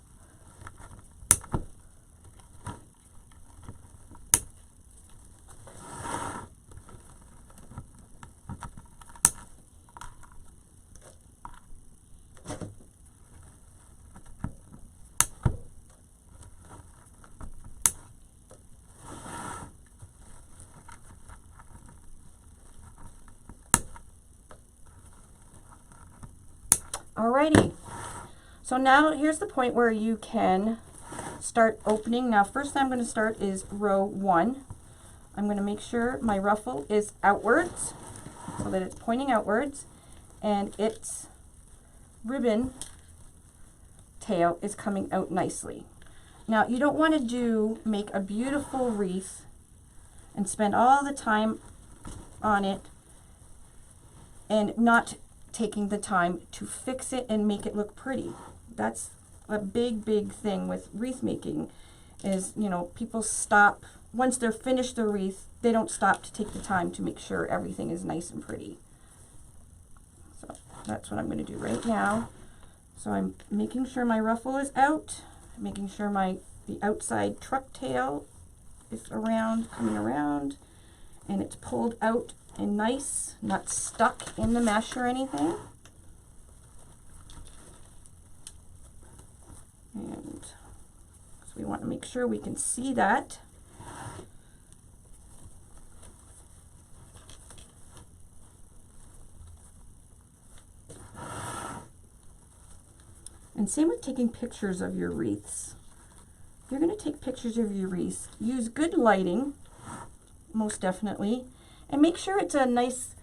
Alrighty, so now here's the point where you can start opening. Now first I'm going to start is row 1. I'm going to make sure my ruffle is outwards so that it's pointing outwards and its ribbon tail is coming out nicely. Now you don't want to make a beautiful wreath and spend all the time on it and not taking the time to fix it and make it look pretty. That's a big thing with wreath making is, you know, people stop once they're finished the wreath. They don't stop to take the time to make sure everything is nice and pretty. So that's what I'm going to do right now. So I'm making sure my ruffle is out, making sure the outside truck tail is coming around, and it's pulled out and nice, not stuck in the mesh or anything. And so we want to make sure we can see that. And same with taking pictures of your wreaths. If you're going to take pictures of your wreaths, use good lighting, most definitely, and make sure it's a nice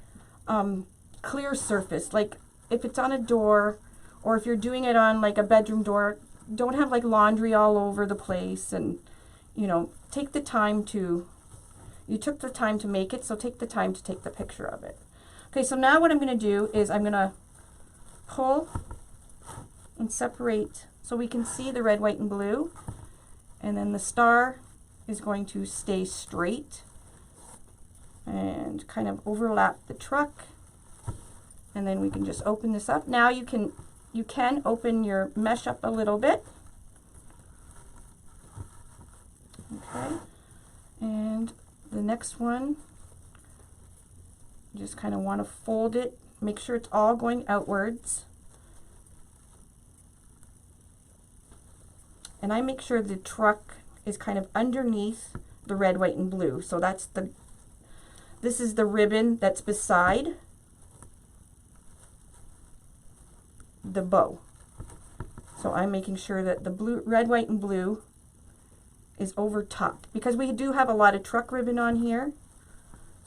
clear surface. Like if it's on a door or if you're doing it on like a bedroom door, don't have like laundry all over the place, and you know, take the time to, you took the time to make it, so take the time to take the picture of it. Okay, so now what I'm going to do is I'm going to pull and separate so we can see the red, white, and blue, and then the star is going to stay straight and kind of overlap the truck, and then we can just open this up. Now you can open your mesh up a little bit. Okay, and the next one, you just kind of want to fold it, make sure it's all going outwards. And I make sure the truck is kind of underneath the red, white, and blue. So this is the ribbon that's beside the bow. So I'm making sure that the red, white, and blue is over top, because we do have a lot of truck ribbon on here.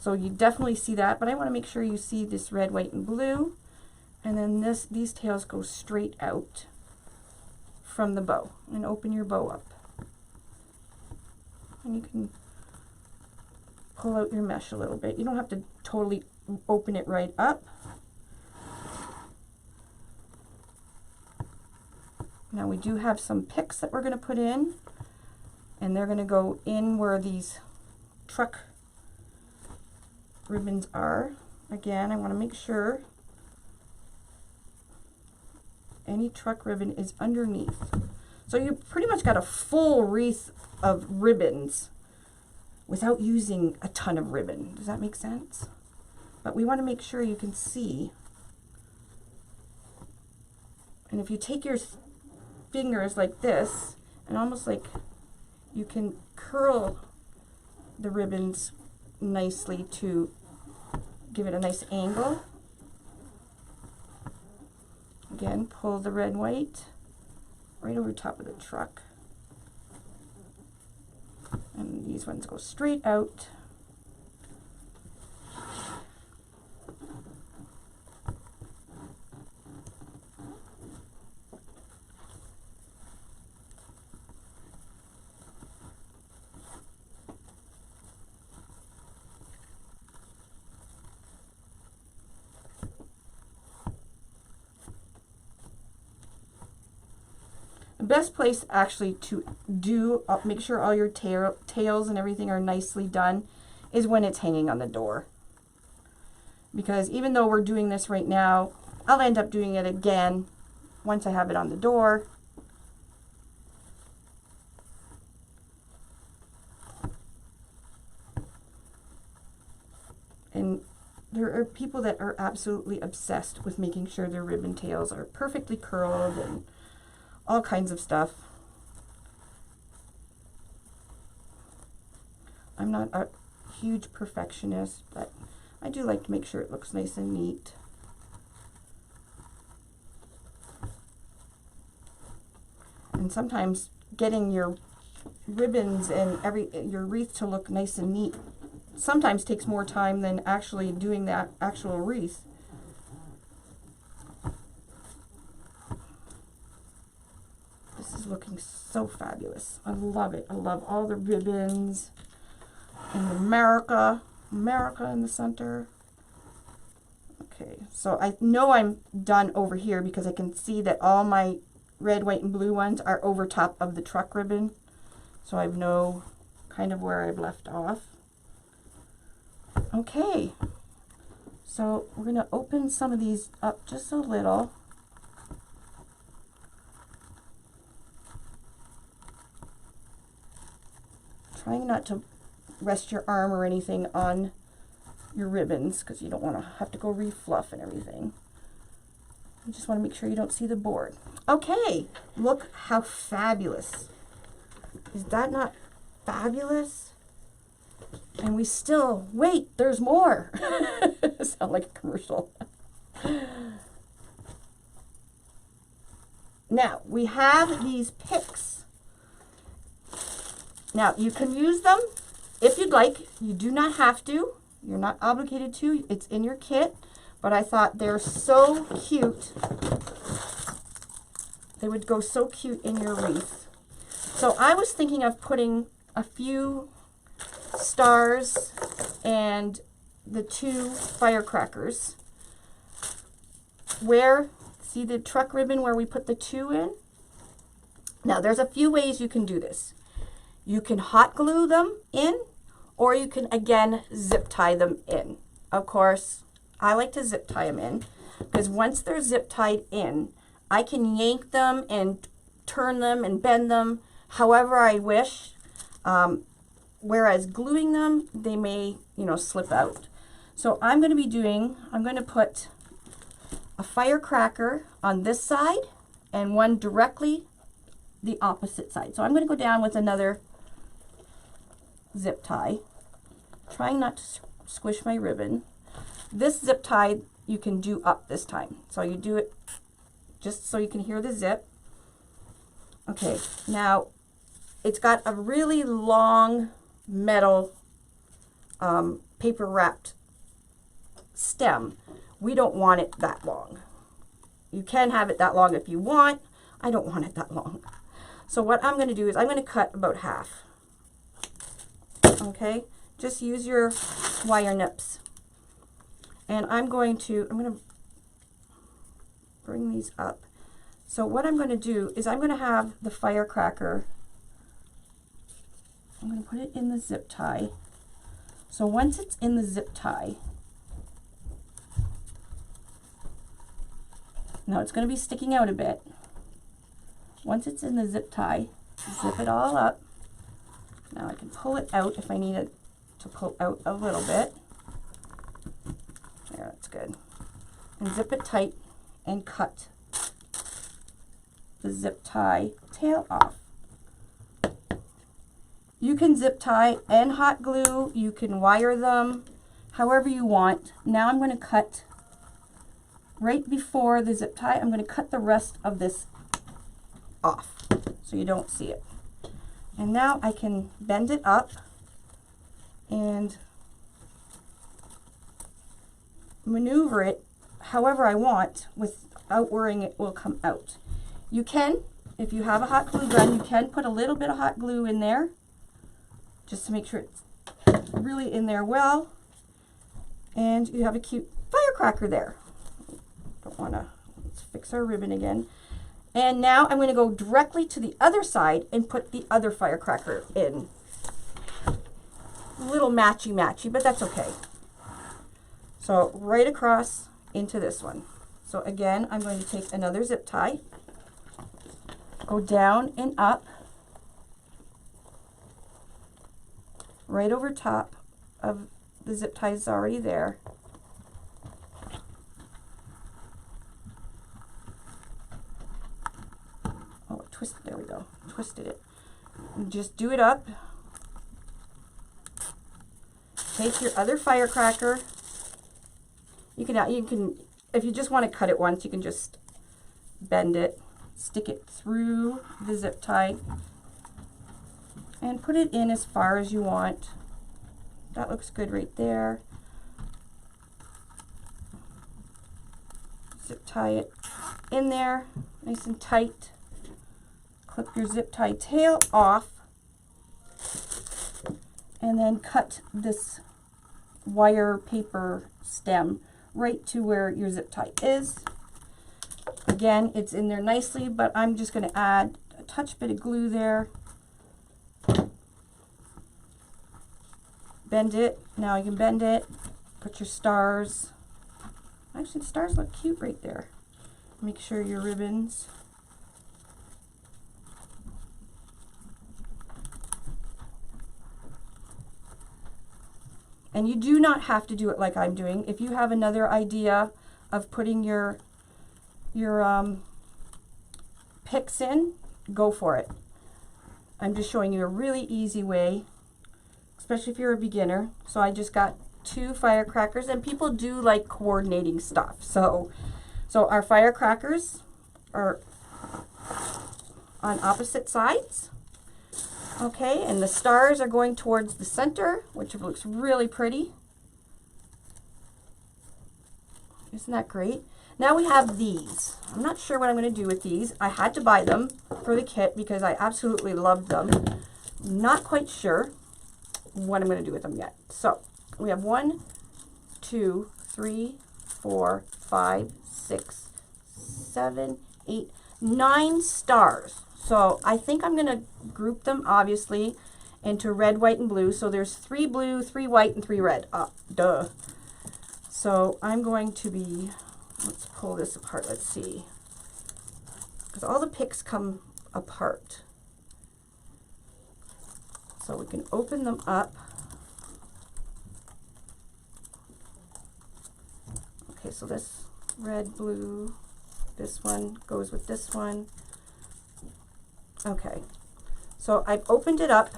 So you definitely see that, but I want to make sure you see this red, white, and blue. And then these tails go straight out from the bow, and open your bow up. And you can pull out your mesh a little bit. You don't have to totally open it right up. Now we do have some picks that we're going to put in, and they're going to go in where these truck ribbons are. Again, I want to make sure any truck ribbon is underneath. So you pretty much got a full wreath of ribbons without using a ton of ribbon. Does that make sense? But we want to make sure you can see. And if you take your fingers like this, and almost like you can curl the ribbons nicely to give it a nice angle. Again, pull the red, white right over top of the truck. And these ones go straight out. The best place actually to do, make sure all your tails and everything are nicely done, is when it's hanging on the door. Because even though we're doing this right now, I'll end up doing it again once I have it on the door. And there are people that are absolutely obsessed with making sure their ribbon tails are perfectly curled and all kinds of stuff. I'm not a huge perfectionist, but I do like to make sure it looks nice and neat. And sometimes getting your ribbons and your wreath to look nice and neat sometimes takes more time than actually doing that actual wreath. This is looking so fabulous. I love it. I love all the ribbons and America in the center. Okay, so I know I'm done over here because I can see that all my red, white, and blue ones are over top of the truck ribbon. So I know kind of where I've left off. Okay, so we're going to open some of these up just a little. Trying not to rest your arm or anything on your ribbons because you don't want to have to go refluff and everything. You just want to make sure you don't see the board. Okay, look how fabulous. Is that not fabulous? And we still, wait, there's more. Sound like a commercial. Now, we have these picks. Now, you can use them if you'd like. You do not have to. You're not obligated to. It's in your kit. But I thought they're so cute. They would go so cute in your wreath. So I was thinking of putting a few stars and the 2 firecrackers. See the truck ribbon where we put the 2 in? Now there's a few ways you can do this. You can hot glue them in, or you can again zip tie them in. Of course, I like to zip tie them in because once they're zip tied in, I can yank them and turn them and bend them however I wish. Whereas gluing them, they may, slip out. So I'm going to put a firecracker on this side and one directly the opposite side. So I'm going to go down with another zip tie, trying not to squish my ribbon. This zip tie you can do up this time. So you do it just so you can hear the zip. Okay, now it's got a really long metal paper wrapped stem. We don't want it that long. You can have it that long if you want. I don't want it that long. So what I'm going to do is I'm going to cut about half. Okay, just use your wire nips. And I'm going to bring these up. So what I'm going to do is I'm going to have the firecracker. I'm going to put it in the zip tie. So once it's in the zip tie, now it's going to be sticking out a bit. Once it's in the zip tie, zip it all up. Now I can pull it out if I need it to pull out a little bit. There, that's good. And zip it tight and cut the zip tie tail off. You can zip tie and hot glue. You can wire them however you want. Now I'm going to cut right before the zip tie. I'm going to cut the rest of this off so you don't see it. And now I can bend it up and maneuver it however I want without worrying it will come out. You can, if you have a hot glue gun, you can put a little bit of hot glue in there just to make sure it's really in there well. And you have a cute firecracker there. Don't want to, let's fix our ribbon again. And now I'm going to go directly to the other side and put the other firecracker in. A little matchy-matchy, but that's okay. So right across into this one. So again, I'm going to take another zip tie, go down and up, right over top of the zip ties already there. Oh, there we go, twisted it. And just do it up. Take your other firecracker. You can, if you just want to cut it once, you can just bend it, stick it through the zip tie, and put it in as far as you want. That looks good right there. Zip tie it in there, nice and tight. Clip your zip tie tail off, and then cut this wire paper stem right to where your zip tie is. Again, it's in there nicely, but I'm just going to add a touch bit of glue there. Bend it. Now you can bend it. Put your stars. Actually, the stars look cute right there. Make sure your ribbons. And you do not have to do it like I'm doing. If you have another idea of putting your picks in, go for it. I'm just showing you a really easy way, especially if you're a beginner. So I just got 2 firecrackers, and people do like coordinating stuff. So our firecrackers are on opposite sides. Okay, and the stars are going towards the center, which looks really pretty. Isn't that great? Now we have these. I'm not sure what I'm going to do with these. I had to buy them for the kit because I absolutely loved them. Not quite sure what I'm going to do with them yet. So we have 1, 2, 3, 4, 5, 6, 7, 8, 9 stars. So I think I'm going to group them, obviously, into red, white, and blue. So there's 3 blue, 3 white, and 3 red. Duh. So I'm going to be, let's pull this apart. Let's see. Because all the picks come apart. So we can open them up. Okay, so this red, blue, this one goes with this one. Okay, so I've opened it up.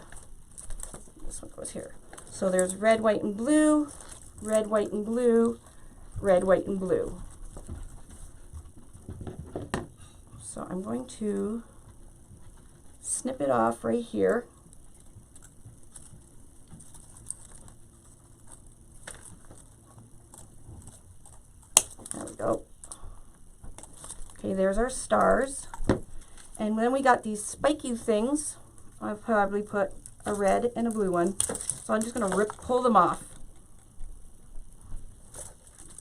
This one goes here. So there's red, white, and blue, red, white, and blue, red, white, and blue. So I'm going to snip it off right here. There we go. Okay, there's our stars. And then we got these spiky things. I'll probably put a red and a blue one. So I'm just going to pull them off.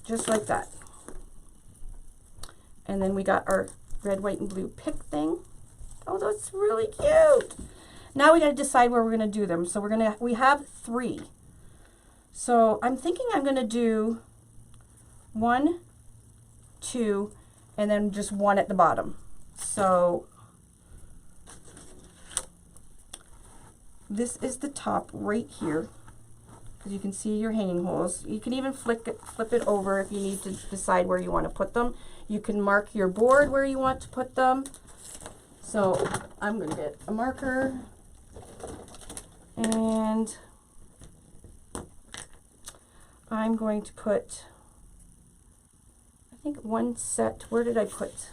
Just like that. And then we got our red, white, and blue pick thing. Oh, that's really cute. Now we got to decide where we're going to do them. So we have 3. So I'm thinking I'm going to do 1, 2, and then just 1 at the bottom. So this is the top right here, because you can see your hanging holes. You can even flip it over if you need to decide where you want to put them. You can mark your board where you want to put them. So I'm going to get a marker, and I'm going to put, I think, 1 set. Where did I put?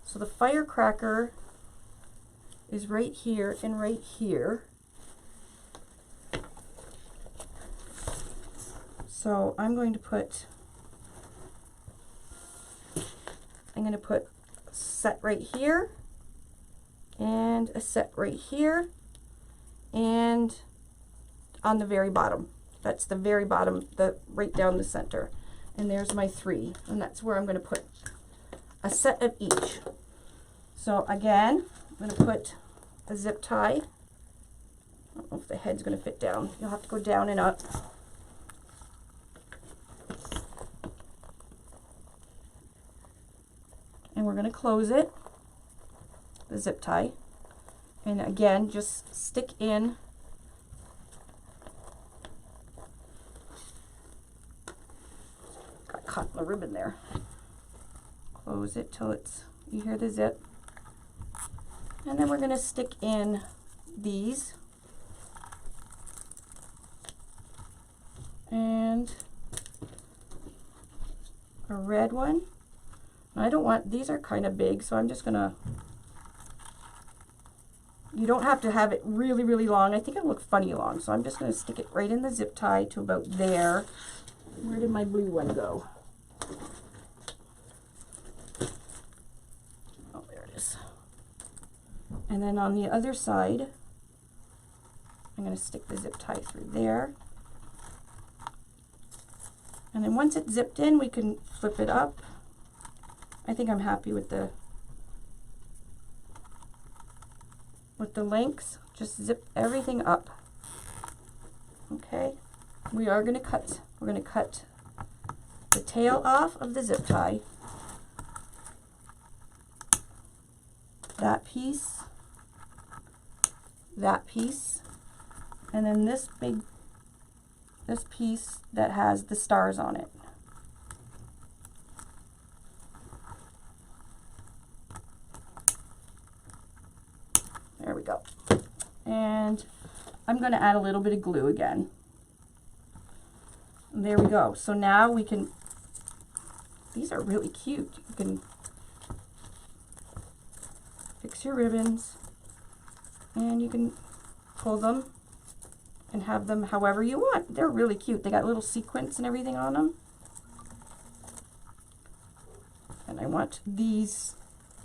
So the firecracker is right here and right here. So I'm going to put a set right here, and a set right here, and on the very bottom. That's the very bottom, right down the center. And there's my 3, and that's where I'm going to put a set of each. So again, I'm going to put a zip tie. I don't know if the head's going to fit down. You'll have to go down and up. And we're going to close it, the zip tie. And again, just stick in got caught in the ribbon there. Close it till it's, you hear the zip. And then we're going to stick in these. And a red one. I don't want, these are kind of big, so I'm just going to, you don't have to have it really, really long. I think it'll look funny long, so I'm just going to stick it right in the zip tie to about there. Where did my blue one go? Oh, there it is. And then on the other side, I'm going to stick the zip tie through there. And then once it's zipped in, we can flip it up. I think I'm happy with the lengths. Just zip everything up. Okay. We are going to cut. We're going to cut the tail off of the zip tie. That piece. That piece. And then this piece that has the stars on it. There we go. And I'm going to add a little bit of glue again. And there we go. So now we can, these are really cute. You can fix your ribbons and you can pull them and have them however you want. They're really cute. They got little sequins and everything on them. And I want these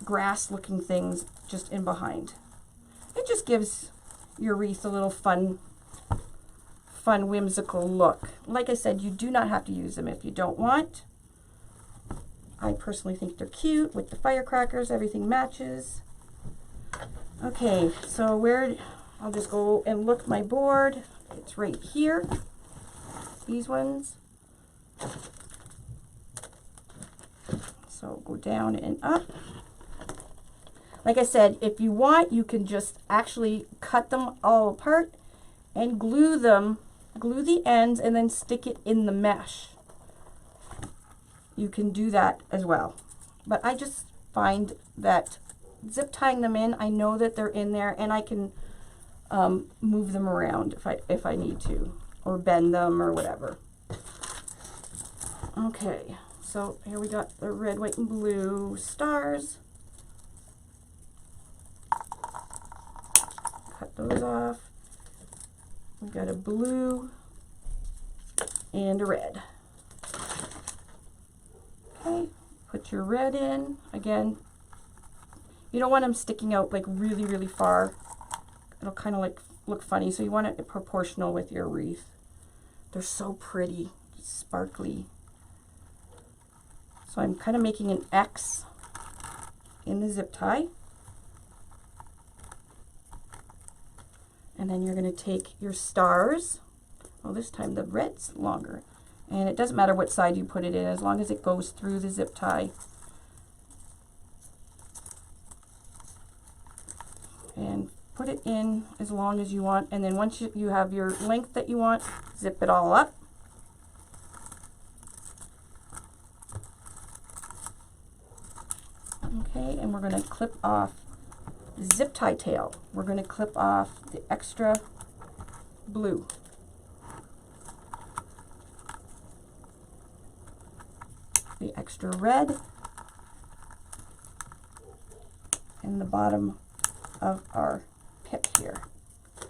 grass looking things just in behind. It just gives your wreath a little fun, whimsical look. Like I said, you do not have to use them if you don't want. I personally think they're cute with the firecrackers. Everything matches. Okay, so I'll just go and look my board. It's right here. These ones. So go down and up. Like I said, if you want, you can just actually cut them all apart and glue the ends, and then stick it in the mesh. You can do that as well. But I just find that zip tying them in, I know that they're in there, and I can move them around if I need to, or bend them or whatever. Okay, so here we got the red, white, and blue stars. Cut those off. We've got a blue and a red. Okay, put your red in. Again, you don't want them sticking out like really, really far. It'll kind of like look funny, so you want it proportional with your wreath. They're so pretty, sparkly. So I'm kind of making an X in the zip tie. And then you're going to take your stars. Well, this time the red's longer. And it doesn't matter what side you put it in, as long as it goes through the zip tie. And put it in as long as you want. And then once you have your length that you want, zip it all up. Okay, and we're going to clip off the zip tie tail. We're going to clip off the extra blue. The extra red. And the bottom of our pip here.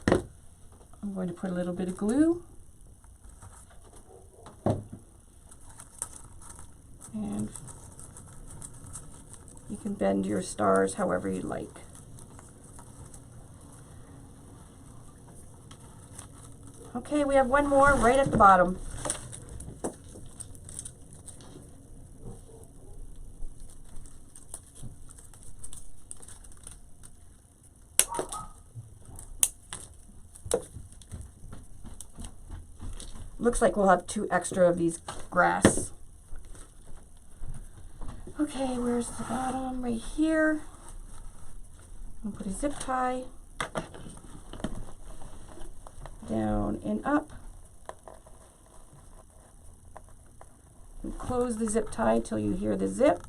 I'm going to put a little bit of glue. And you can bend your stars however you like. Okay, we have one more right at the bottom. looks like we'll have 2 extra of these grass. Okay, where's the bottom? Right here. I'm gonna put a zip tie down and up. And close the zip tie till you hear the zip.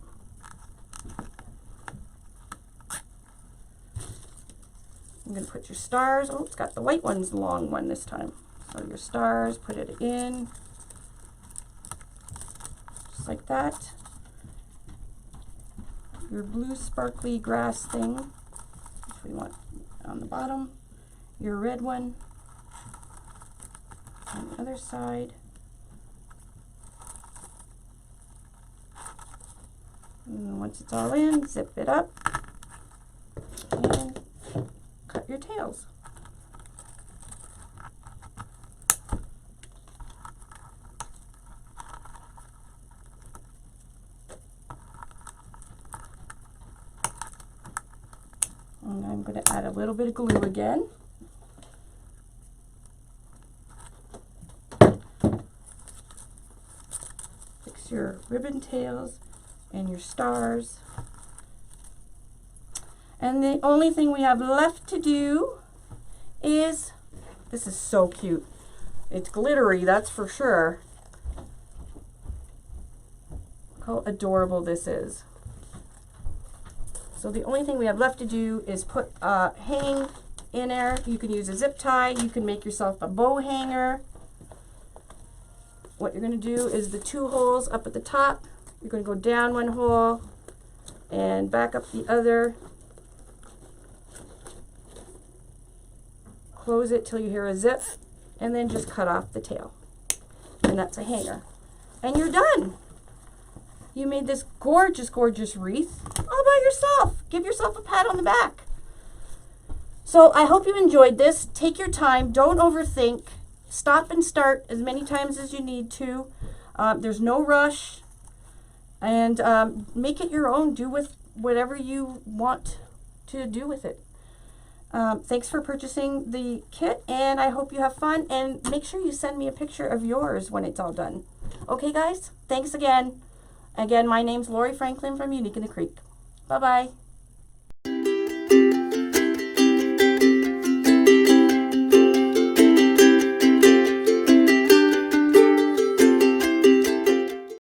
I'm going to put your stars. Oh, it's got the white ones, the long one this time. So your stars, put it in. Just like that. Your blue sparkly grass thing, which we want on the bottom. Your red one on the other side. And once it's all in, zip it up and cut your tails. And I'm going to add a little bit of glue again. Fix your ribbon tails and your stars. And the only thing we have left to do is, this is so cute. It's glittery, that's for sure. Look how adorable this is. So the only thing we have left to do is put a hang in there. You can use a zip tie. You can make yourself a bow hanger. What you're going to do is the 2 holes up at the top. You're going to go down 1 hole and back up the other. Close it till you hear a zip, and then just cut off the tail. And that's a hanger. And you're done. You made this gorgeous, gorgeous wreath all by yourself. Give yourself a pat on the back. So I hope you enjoyed this. Take your time. Don't overthink. Stop and start as many times as you need to. There's no rush. And make it your own. Do with whatever you want to do with it. Thanks for purchasing the kit, and I hope you have fun. And make sure you send me a picture of yours when it's all done. Okay, guys? Thanks again. Again, my name's Lori Franklin from Unique in the Creek. Bye-bye.